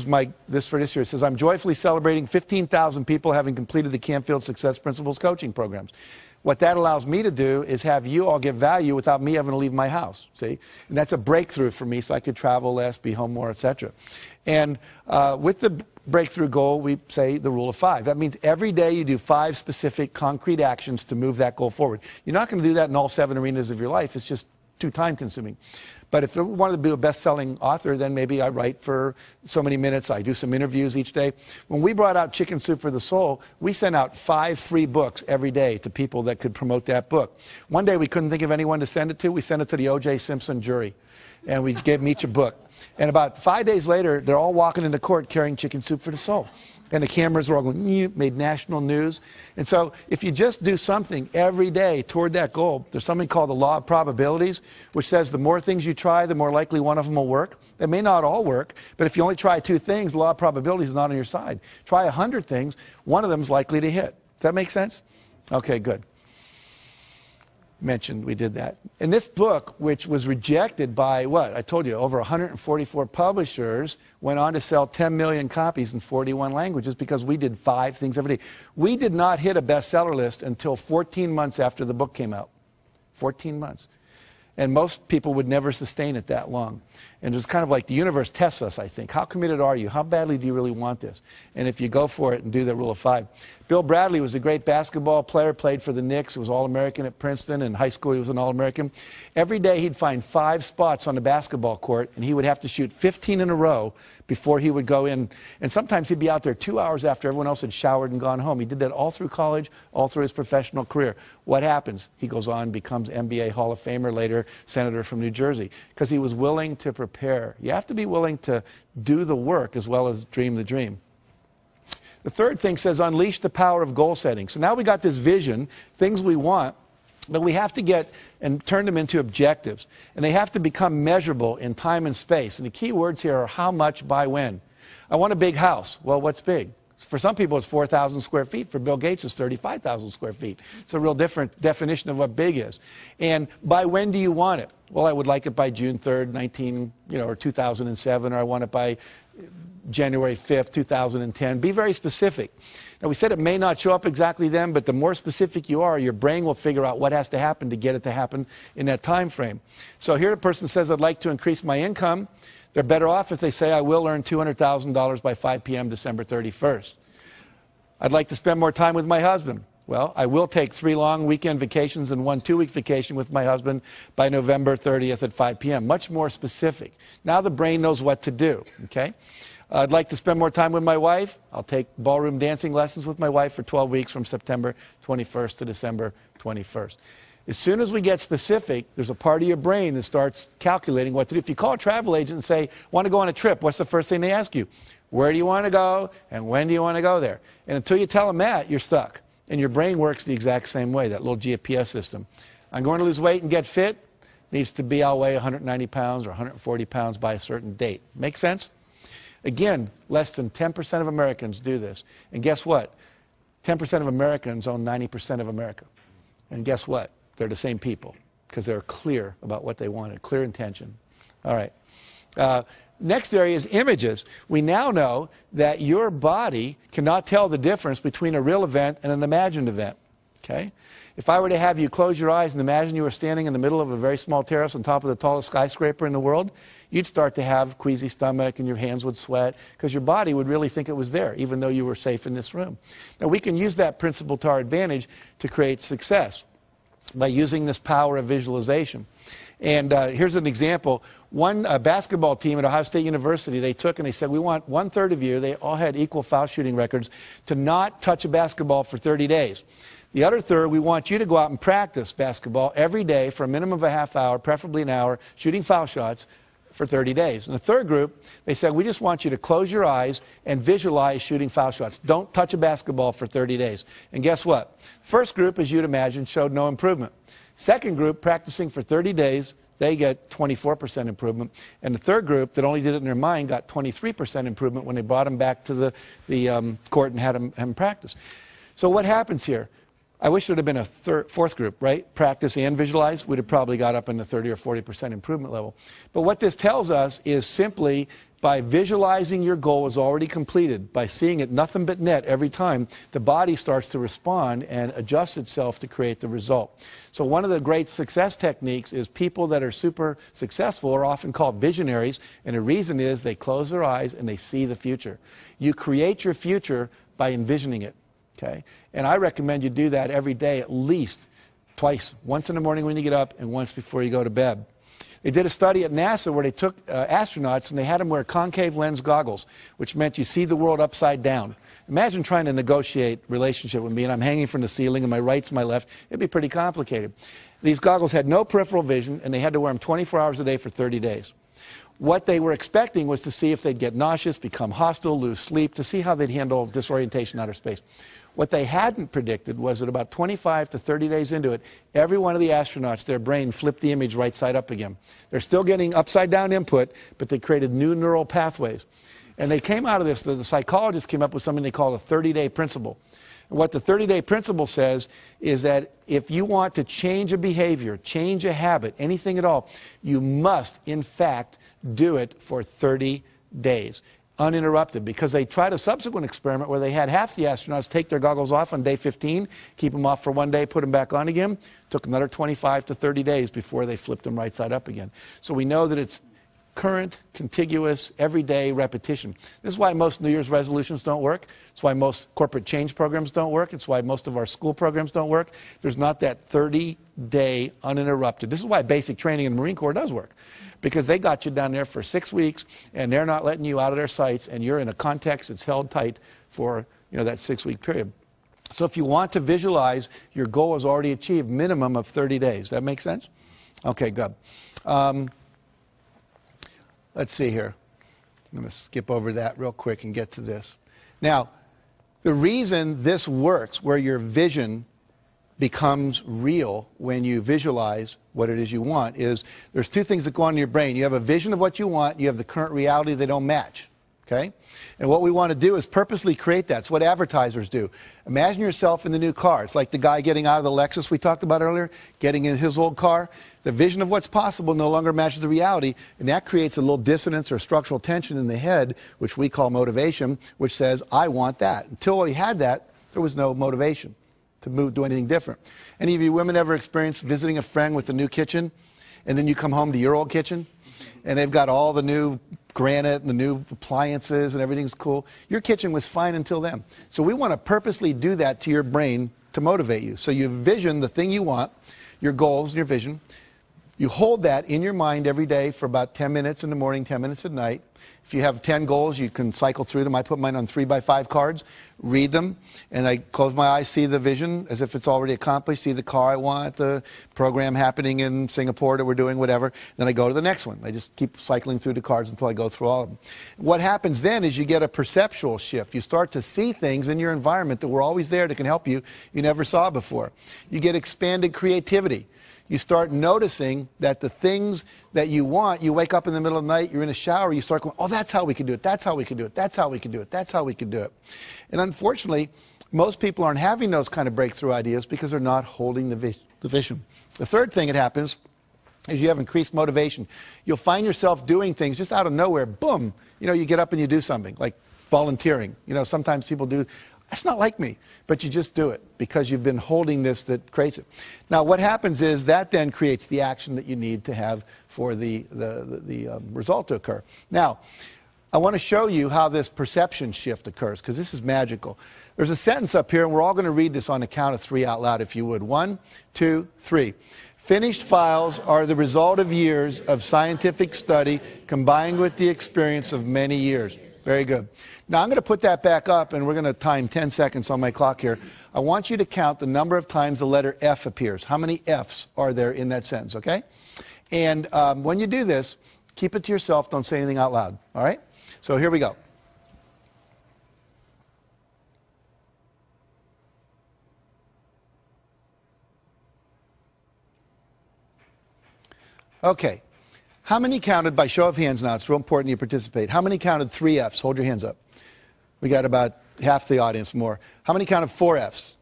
A: for this year, it says, I'm joyfully celebrating 15,000 people having completed the Canfield Success Principles coaching programs. What that allows me to do is have you all get value without me having to leave my house, see? And that's a breakthrough for me, so I could travel less, be home more, etc. And with the breakthrough goal, we say the rule of 5. That means every day you do 5 specific concrete actions to move that goal forward. You're not going to do that in all 7 arenas of your life. It's just too time consuming. But if I wanted to be a best-selling author, then maybe I write for so many minutes. I do some interviews each day. When we brought out Chicken Soup for the Soul, we sent out 5 free books every day to people that could promote that book. One day we couldn't think of anyone to send it to. We sent it to the O.J. Simpson jury, and we gave them each a book. And about 5 days later, they're all walking into court carrying Chicken Soup for the Soul. And the cameras were all going, made national news. And so if you just do something every day toward that goal, there's something called the law of probabilities, which says the more things you try, the more likely one of them will work. They may not all work, but if you only try 2 things, the law of probabilities is not on your side. Try 100 things, one of them is likely to hit. Does that make sense? Okay, good. Mentioned we did that. And this book, which was rejected by, what? I told you, over 144 publishers, went on to sell 10 million copies in 41 languages because we did 5 things every day. We did not hit a bestseller list until 14 months after the book came out. 14 months. And most people would never sustain it that long. And it's kind of like the universe tests us, I think. How committed are you? How badly do you really want this? And if you go for it and do the rule of 5. Bill Bradley was a great basketball player, played for the Knicks, was All-American at Princeton. In high school, he was an All-American. Every day, he'd find 5 spots on the basketball court, and he would have to shoot 15 in a row before he would go in. And sometimes he'd be out there 2 hours after everyone else had showered and gone home. He did that all through college, all through his professional career. What happens? He goes on, becomes NBA Hall of Famer, later senator from New Jersey, because he was willing to prepare. You have to be willing to do the work as well as dream the dream. The third thing says unleash the power of goal setting. So now we got this vision, things we want, but we have to get and turn them into objectives. And they have to become measurable in time and space. And the key words here are how much by when. I want a big house. Well, what's big? For some people, it's 4,000 square feet. For Bill Gates, it's 35,000 square feet. It's a real different definition of what big is. And by when do you want it? Well, I would like it by June 3rd, or 2007, or I want it by January 5th, 2010. Be very specific. Now, we said it may not show up exactly then, but the more specific you are, your brain will figure out what has to happen to get it to happen in that time frame. So here a person says, I'd like to increase my income. They're better off if they say, I will earn $200,000 by 5 p.m. December 31st. I'd like to spend more time with my husband. Well, I will take 3 long weekend vacations and 1 2-week vacation with my husband by November 30th at 5 p.m. Much more specific. Now the brain knows what to do, okay? I'd like to spend more time with my wife. I'll take ballroom dancing lessons with my wife for 12 weeks from September 21st to December 21st. As soon as we get specific, there's a part of your brain that starts calculating what to do. If you call a travel agent and say, want to go on a trip, what's the first thing they ask you? Where do you want to go and when do you want to go there? And until you tell them that, you're stuck. And your brain works the exact same way, that little GPS system. I'm going to lose weight and get fit. Needs to be, I'll weigh 190 pounds or 140 pounds by a certain date. Make sense? Again, less than 10% of Americans do this. And guess what? 10% of Americans own 90% of America. And guess what? They're the same people because they're clear about what they wanted, clear intention. All right. Next area is images. We now know that your body cannot tell the difference between a real event and an imagined event. Okay? If I were to have you close your eyes and imagine you were standing in the middle of a very small terrace on top of the tallest skyscraper in the world, you'd start to have queasy stomach and your hands would sweat because your body would really think it was there, even though you were safe in this room. Now, we can use that principle to our advantage to create success by using this power of visualization. And here's an example. One basketball team at Ohio State University, they took and they said, we want 1/3 of you, they all had equal foul shooting records, to not touch a basketball for 30 days. The other third, we want you to go out and practice basketball every day for a minimum of a half hour, preferably an hour, shooting foul shots for 30 days. And the third group, they said, we just want you to close your eyes and visualize shooting foul shots. Don't touch a basketball for 30 days. And guess what? First group, as you'd imagine, showed no improvement. Second group, practicing for 30 days, they get 24% improvement. And the third group that only did it in their mind got 23% improvement when they brought them back to the court and had them practice. So what happens here? I wish there would have been a fourth group, right? Practice and visualize. We'd have probably got up in the 30 or 40% improvement level. But what this tells us is simply by visualizing your goal is already completed, by seeing it nothing but net every time, the body starts to respond and adjust itself to create the result. So one of the great success techniques is people that are super successful are often called visionaries, and the reason is they close their eyes and they see the future. You create your future by envisioning it. Okay? And I recommend you do that every day at least twice, once in the morning when you get up and once before you go to bed. They did a study at NASA where they took astronauts and they had them wear concave lens goggles, which meant you see the world upside down. Imagine trying to negotiate relationship with me and I'm hanging from the ceiling and my right's my left. It'd be pretty complicated. These goggles had no peripheral vision and they had to wear them 24 hours a day for 30 days. What they were expecting was to see if they'd get nauseous, become hostile, lose sleep, to see how they'd handle disorientation in outer space. What they hadn't predicted was that about 25 to 30 days into it, every one of the astronauts, their brain flipped the image right side up again. They're still getting upside down input, but they created new neural pathways. And they came out of this, the psychologists came up with something they call a 30-day principle. And what the 30-day principle says is that if you want to change a behavior, change a habit, anything at all, you must, in fact, do it for 30 days. Uninterrupted, because they tried a subsequent experiment where they had half the astronauts take their goggles off on day 15, keep them off for one day, put them back on again. Took another 25 to 30 days before they flipped them right side up again. So we know that it's current, contiguous, everyday repetition. This is why most New Year's resolutions don't work. It's why most corporate change programs don't work. It's why most of our school programs don't work. There's not that 30-day uninterrupted. This is why basic training in the Marine Corps does work. Because they got you down there for 6 weeks and they're not letting you out of their sights and you're in a context that's held tight for that 6-week period. So if you want to visualize, your goal is already achieved, minimum of 30 days. That make sense? Okay, good. Let's see here. I'm going to skip over that real quick and get to this. Now, the reason this works, where your vision becomes real when you visualize what it is you want, is there's two things that go on in your brain. You have a vision of what you want, you have the current reality, they don't match. Okay? And what we want to do is purposely create that. It's what advertisers do. Imagine yourself in the new car. It's like the guy getting out of the Lexus we talked about earlier, getting in his old car. The vision of what's possible no longer matches the reality, and that creates a little dissonance or structural tension in the head, which we call motivation, which says, I want that. Until we had that, there was no motivation to do anything different. Any of you women ever experienced visiting a friend with a new kitchen, and then you come home to your old kitchen, and they've got all the new granite and the new appliances and everything's cool? Your kitchen was fine until then. So we want to purposely do that to your brain to motivate you. So you vision the thing you want, your goals and your vision. You hold that in your mind every day for about 10 minutes in the morning, 10 minutes at night. If you have 10 goals, you can cycle through them. I put mine on 3x5 cards, read them, and I close my eyes, see the vision as if it's already accomplished, see the car I want, the program happening in Singapore that we're doing, whatever. Then I go to the next one. I just keep cycling through the cards until I go through all of them. What happens then is you get a perceptual shift. You start to see things in your environment that were always there that can help you never saw before. You get expanded creativity. You start noticing that the things that you want, you wake up in the middle of the night, you're in a shower, you start going, oh, that's how we can do it, that's how we can do it, that's how we can do it, that's how we can do it. And unfortunately, most people aren't having those kind of breakthrough ideas because they're not holding the vision. The third thing that happens is you have increased motivation. You'll find yourself doing things just out of nowhere, boom, you get up and you do something, like volunteering. Sometimes people do. That's not like me, but you just do it because you've been holding this that creates it. Now, what happens is that then creates the action that you need to have for the result to occur. Now, I want to show you how this perception shift occurs because this is magical. There's a sentence up here, and we're all going to read this on the count of 3 out loud, if you would. 1, 2, 3. Finished files are the result of years of scientific study combined with the experience of many years. Very good. Now, I'm going to put that back up, and we're going to time 10 seconds on my clock here. I want you to count the number of times the letter F appears. How many Fs are there in that sentence, okay? And when you do this, keep it to yourself. Don't say anything out loud, all right? So here we go. Okay. How many counted, by show of hands now, it's real important you participate. How many counted 3 Fs? Hold your hands up. We got about half the audience more. How many counted 4 Fs?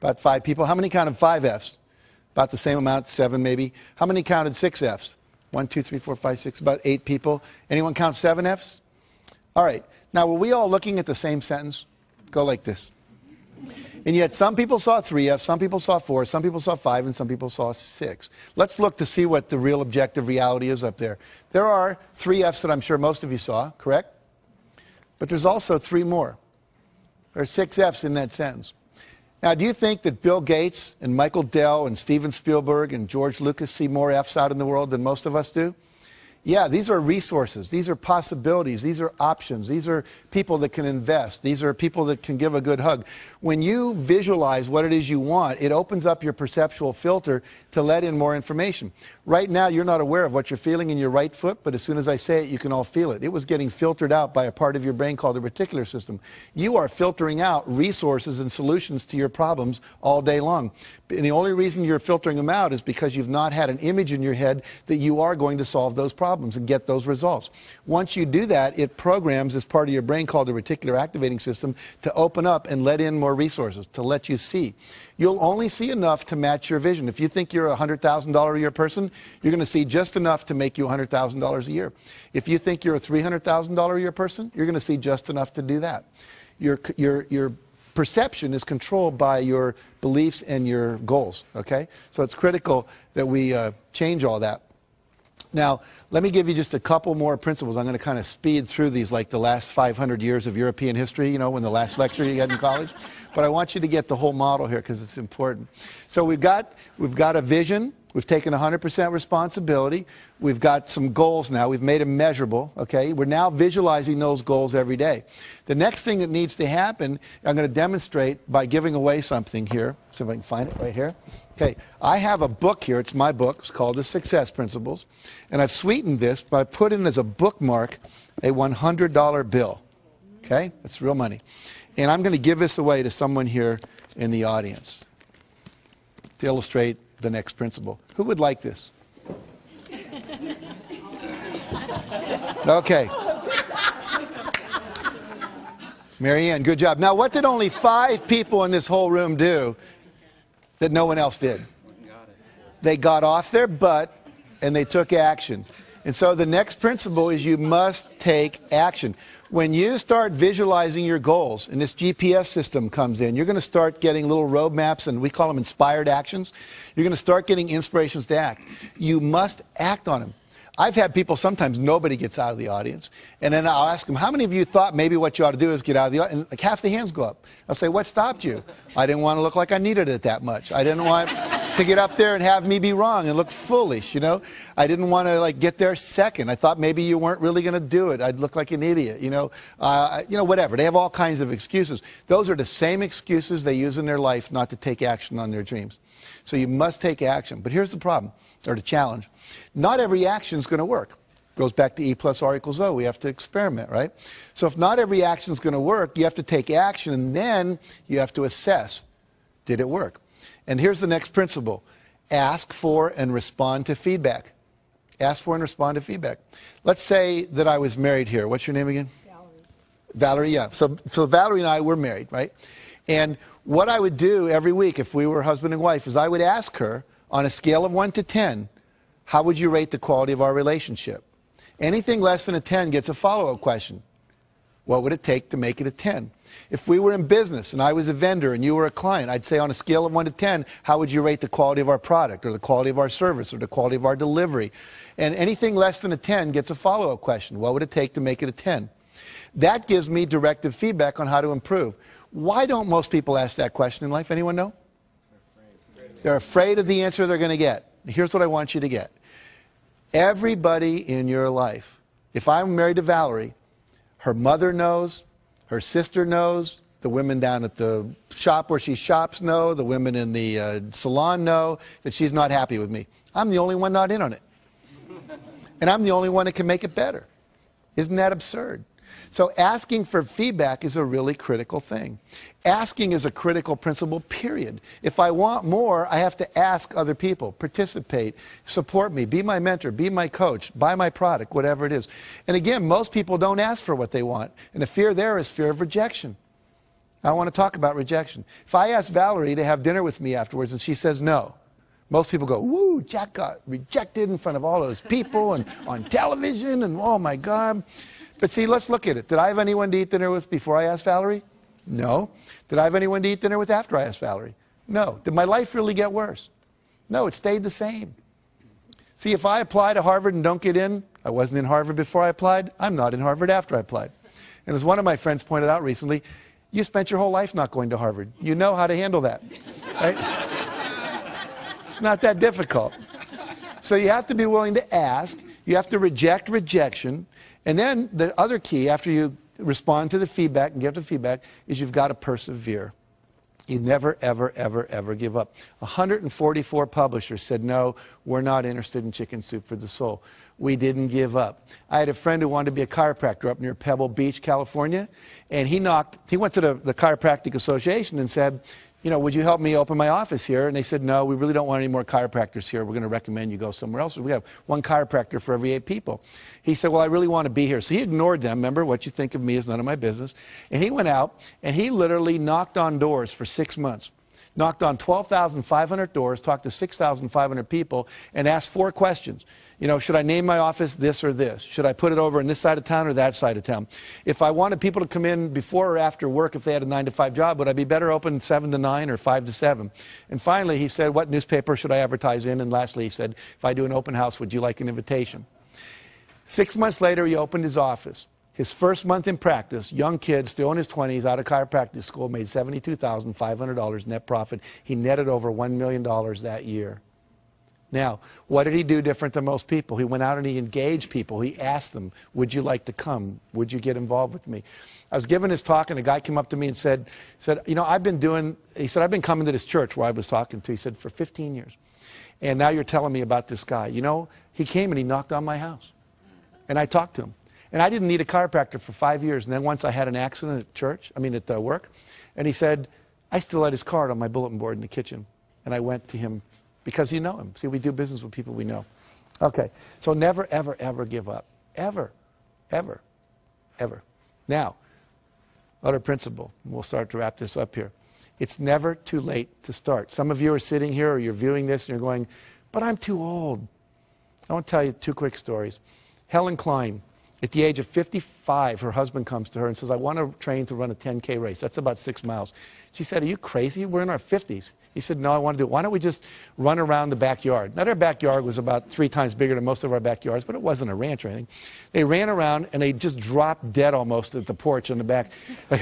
A: About 5 people. How many counted 5 Fs? About the same amount, 7 maybe. How many counted 6 Fs? 1, 2, 3, 4, 5, 6, about 8 people. Anyone count 7 Fs? All right. Now, were we all looking at the same sentence? Go like this. And yet some people saw 3 Fs, some people saw 4, some people saw 5, and some people saw 6. Let's look to see what the real objective reality is up there. There are 3 Fs that I'm sure most of you saw, correct? But there's also 3 more. There are 6 Fs in that sentence. Now, do you think that Bill Gates and Michael Dell and Steven Spielberg and George Lucas see more Fs out in the world than most of us do? Yeah, these are resources. These are possibilities. These are options. These are people that can invest. These are people that can give a good hug. When you visualize what it is you want, it opens up your perceptual filter to let in more information. Right now, you're not aware of what you're feeling in your right foot, but as soon as I say it, you can all feel it. It was getting filtered out by a part of your brain called the reticular system. You are filtering out resources and solutions to your problems all day long. And the only reason you're filtering them out is because you've not had an image in your head that you are going to solve those problems and get those results. Once you do that, it programs this part of your brain called the reticular activating system to open up and let in more resources, to let you see. You'll only see enough to match your vision. If you think you're a $100,000 a year person, you're going to see just enough to make you $100,000 a year. If you think you're a $300,000 a year person, you're going to see just enough to do that. Your perception is controlled by your beliefs and your goals, okay? So it's critical that we change all that. Now, let me give you just a couple more principles. I'm going to kind of speed through these like the last 500 years of European history, you know, when the last lecture you had in college. But I want you to get the whole model here because it's important. So we've got a vision. We've taken 100% responsibility. We've got some goals now. We've made them measurable, okay? We're now visualizing those goals every day. The next thing that needs to happen, I'm going to demonstrate by giving away something here. See if I can find it right here. Okay, I have a book here. It's my book. It's called The Success Principles. And I've sweetened this by putting as a bookmark a $100 bill. Okay, that's real money. And I'm going to give this away to someone here in the audience to illustrate the next principle. Who would like this? Okay. Marianne, good job. Now, what did only 5 people in this whole room do that no one else did? They got off their butt and they took action. And so the next principle is you must take action. When you start visualizing your goals and this GPS system comes in, you're going to start getting little roadmaps, and we call them inspired actions. You're going to start getting inspirations to act. You must act on them. I've had people, sometimes nobody gets out of the audience, and then I'll ask them, how many of you thought maybe what you ought to do is get out of the audience? And like half the hands go up. I'll say, what stopped you? I didn't want to look like I needed it that much. I didn't want to get up there and have me be wrong and look foolish, you know. I didn't want to like get there second. I thought maybe you weren't really going to do it. I'd look like an idiot, you know, whatever. They have all kinds of excuses. Those are the same excuses they use in their life not to take action on their dreams. So you must take action. But here's the problem, or the challenge. Not every action is going to work. Goes back to E plus R equals O. We have to experiment, right? So if not every action is going to work, you have to take action, and then you have to assess, did it work? And here's the next principle. Ask for and respond to feedback. Ask for and respond to feedback. Let's say that I was married here. What's your name again?
C: Valerie.
A: Valerie, yeah. So Valerie and I were married, right? And what I would do every week if we were husband and wife is I would ask her, on a scale of 1 to 10, how would you rate the quality of our relationship? Anything less than a 10 gets a follow-up question. What would it take to make it a 10? If we were in business and I was a vendor and you were a client, I'd say on a scale of 1 to 10, how would you rate the quality of our product or the quality of our service or the quality of our delivery? And anything less than a 10 gets a follow-up question. What would it take to make it a 10? That gives me directive feedback on how to improve. Why don't most people ask that question in life? Anyone know? They're afraid of the answer they're going to get. Here's what I want you to get. Everybody in your life, if I'm married to Valerie, her mother knows, her sister knows, the women down at the shop where she shops know, the women in the salon know that she's not happy with me. I'm the only one not in on it. And I'm the only one that can make it better. Isn't that absurd? So asking for feedback is a really critical thing. Asking is a critical principle, period. If I want more, I have to ask other people, participate, support me, be my mentor, be my coach, buy my product, whatever it is. And again, most people don't ask for what they want. And the fear there is fear of rejection. I want to talk about rejection. If I ask Valerie to have dinner with me afterwards and she says no, most people go, woo, Jack got rejected in front of all those people and on television and oh my God. But see, let's look at it. Did I have anyone to eat dinner with before I asked Valerie? No. Did I have anyone to eat dinner with after I asked Valerie? No. Did my life really get worse? No, it stayed the same. See, if I apply to Harvard and don't get in, I wasn't in Harvard before I applied, I'm not in Harvard after I applied. And as one of my friends pointed out recently, you spent your whole life not going to Harvard. You know how to handle that, right? It's not that difficult. So you have to be willing to ask. You have to reject rejection. And then the other key, after you respond to the feedback and give the feedback, is you've got to persevere. You never, ever, ever, ever give up. 144 publishers said, no, we're not interested in Chicken Soup for the Soul. We didn't give up. I had a friend who wanted to be a chiropractor up near Pebble Beach, California, and he went to the Chiropractic Association and said, you know, would you help me open my office here? And they said, no, we really don't want any more chiropractors here. We're going to recommend you go somewhere else. We have one chiropractor for every 8 people. He said, well, I really want to be here. So he ignored them. Remember, what you think of me is none of my business. And he went out, and he literally knocked on doors for 6 months. Knocked on 12,500 doors, talked to 6,500 people, and asked 4 questions. You know, should I name my office this or this? Should I put it over on this side of town or that side of town? If I wanted people to come in before or after work, if they had a 9-to-5 job, would I be better open 7 to 9 or 5 to 7? And finally, he said, what newspaper should I advertise in? And lastly, he said, if I do an open house, would you like an invitation? 6 months later, he opened his office. His first month in practice, young kid, still in his 20s, out of chiropractic school, made $72,500 net profit. He netted over $1 million that year. Now, what did he do different than most people? He went out and he engaged people. He asked them, would you like to come? Would you get involved with me? I was giving his talk, and a guy came up to me and said, you know, I've been coming to this church where I was talking to, he said, for 15 years. And now you're telling me about this guy. You know, he came and he knocked on my house. And I talked to him. And I didn't need a chiropractor for 5 years. And then once I had an accident at work, and he said, I still had his card on my bulletin board in the kitchen. And I went to him because you know him. See, we do business with people we know. Okay, so never, ever, ever give up. Ever, ever, ever. Now, other principle. We'll start to wrap this up here. It's never too late to start. Some of you are sitting here or you're viewing this and you're going, but I'm too old. I want to tell you 2 quick stories. Helen Klein. At the age of 55, her husband comes to her and says, I want to train to run a 10K race. That's about 6 miles. She said, are you crazy? We're in our 50s. He said, no, I want to do it. Why don't we just run around the backyard? Now, their backyard was about 3 times bigger than most of our backyards, but it wasn't a ranch or anything. They ran around, and they just dropped dead almost at the porch on the back. Like,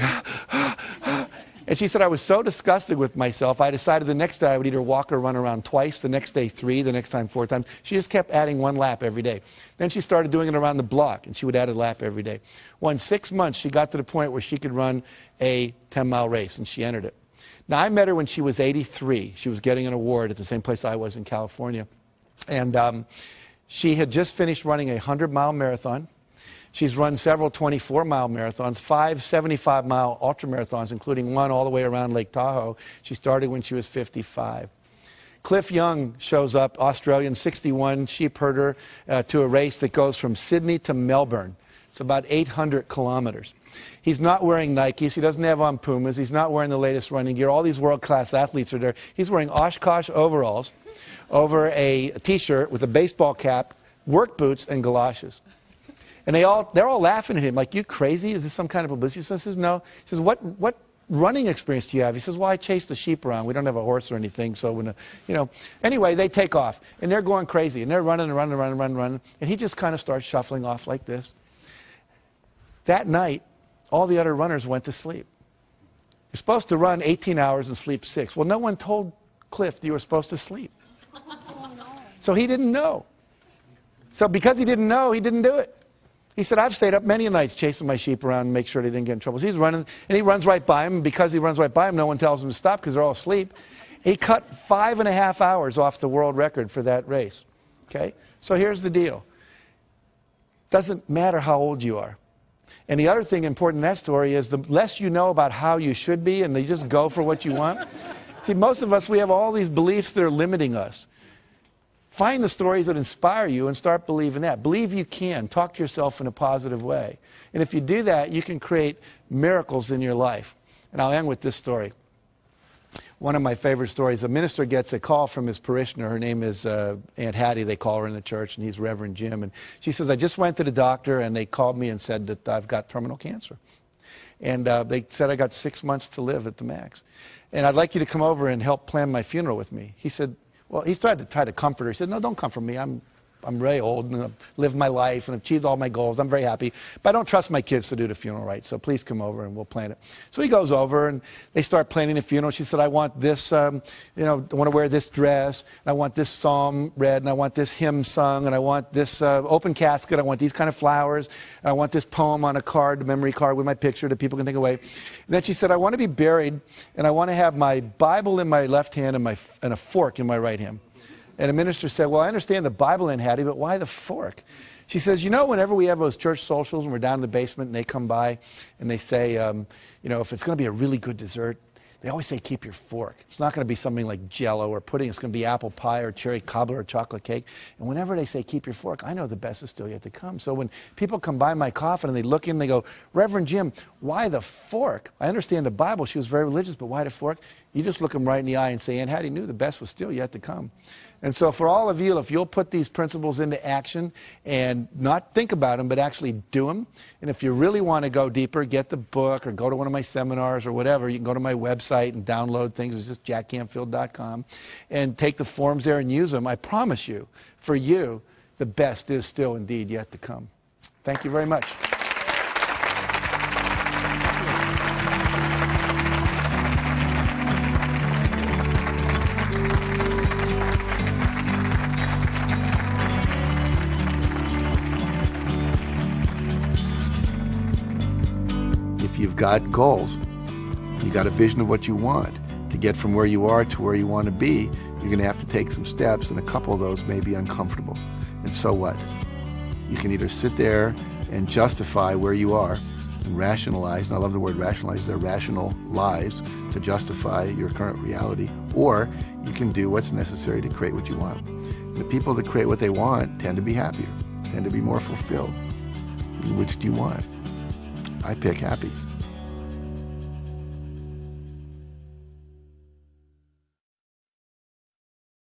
A: and she said, I was so disgusted with myself, I decided the next day I would either walk or run around twice, the next day 3, the next time 4 times. She just kept adding 1 lap every day. Then she started doing it around the block, and she would add a lap every day. Well, in 6 months, she got to the point where she could run a 10-mile race, and she entered it. Now, I met her when she was 83. She was getting an award at the same place I was in California. And she had just finished running a 100-mile marathon. She's run several 24-mile marathons, 5 75-mile ultramarathons, including one all the way around Lake Tahoe. She started when she was 55. Cliff Young shows up, Australian, 61, sheep herder, to a race that goes from Sydney to Melbourne. It's about 800 kilometers. He's not wearing Nikes. He doesn't have on Pumas. He's not wearing the latest running gear. All these world-class athletes are there. He's wearing Oshkosh overalls over a T-shirt with a baseball cap, work boots, and galoshes. And they're all laughing at him, like, you crazy? Is this some kind of publicity? So he says, no. He says, what running experience do you have? He says, well, I chase the sheep around. We don't have a horse or anything, so when, you know. Anyway, they take off, and they're going crazy, and they're running and running and running and running, and he just kind of starts shuffling off like this. That night, all the other runners went to sleep. You're supposed to run 18 hours and sleep 6. Well, no one told Cliff that you were supposed to sleep. So he didn't know. So because he didn't know, he didn't do it. He said, I've stayed up many nights chasing my sheep around and make sure they didn't get in trouble. So he's running, and he runs right by him, and because he runs right by him, no one tells him to stop because they're all asleep. He cut 5.5 hours off the world record for that race. Okay? So here's the deal. Doesn't matter how old you are. And the other thing important in that story is the less you know about how you should be and you just go for what you want. See, most of us, we have all these beliefs that are limiting us. Find the stories that inspire you and start believing that. Believe you can. Talk to yourself in a positive way. And if you do that, you can create miracles in your life. And I'll end with this story. One of my favorite stories, a minister gets a call from his parishioner. Her name is Aunt Hattie, they call her in the church, and he's Reverend Jim. And she says, I just went to the doctor, and they called me and said that I've got terminal cancer. And they said I got 6 months to live at the max. And I'd like you to come over and help plan my funeral with me. He said, well, he started to try to comfort her. He said, no, don't comfort me. I'm really old and I've lived my life and achieved all my goals. I'm very happy. But I don't trust my kids to do the funeral right, so please come over and we'll plan it. So he goes over and they start planning the funeral. She said, I want this, I want to wear this dress. And I want this psalm read, and I want this hymn sung, and I want this open casket. I want these kind of flowers. And I want this poem on a card, a memory card with my picture that people can take away. And then she said, I want to be buried, and I want to have my Bible in my left hand and a fork in my right hand. And the minister said, well, I understand the Bible in Hattie, but why the fork? She says, whenever we have those church socials and we're down in the basement and they come by and they say, if it's going to be a really good dessert, they always say, keep your fork. It's not going to be something like Jell-O or pudding. It's going to be apple pie or cherry cobbler or chocolate cake. And whenever they say, keep your fork, I know the best is still yet to come. So when people come by my coffin and they look in and they go, Reverend Jim, why the fork? I understand the Bible. She was very religious, but why the fork? You just look them right in the eye and say, Aunt Hattie knew the best was still yet to come. And so for all of you, if you'll put these principles into action and not think about them, but actually do them, and if you really want to go deeper, get the book or go to one of my seminars or whatever, you can go to my website and download things. It's just jackcanfield.com and take the forms there and use them. I promise you, for you, the best is still indeed yet to come. Thank you very much. You've got goals. You got a vision of what you want. To get from where you are to where you want to be, you're going to have to take some steps, and a couple of those may be uncomfortable. And so what? You can either sit there and justify where you are and rationalize, and I love the word rationalize, they're rational lies to justify your current reality, or you can do what's necessary to create what you want. And the people that create what they want tend to be happier, tend to be more fulfilled. Which do you want? I pick happy.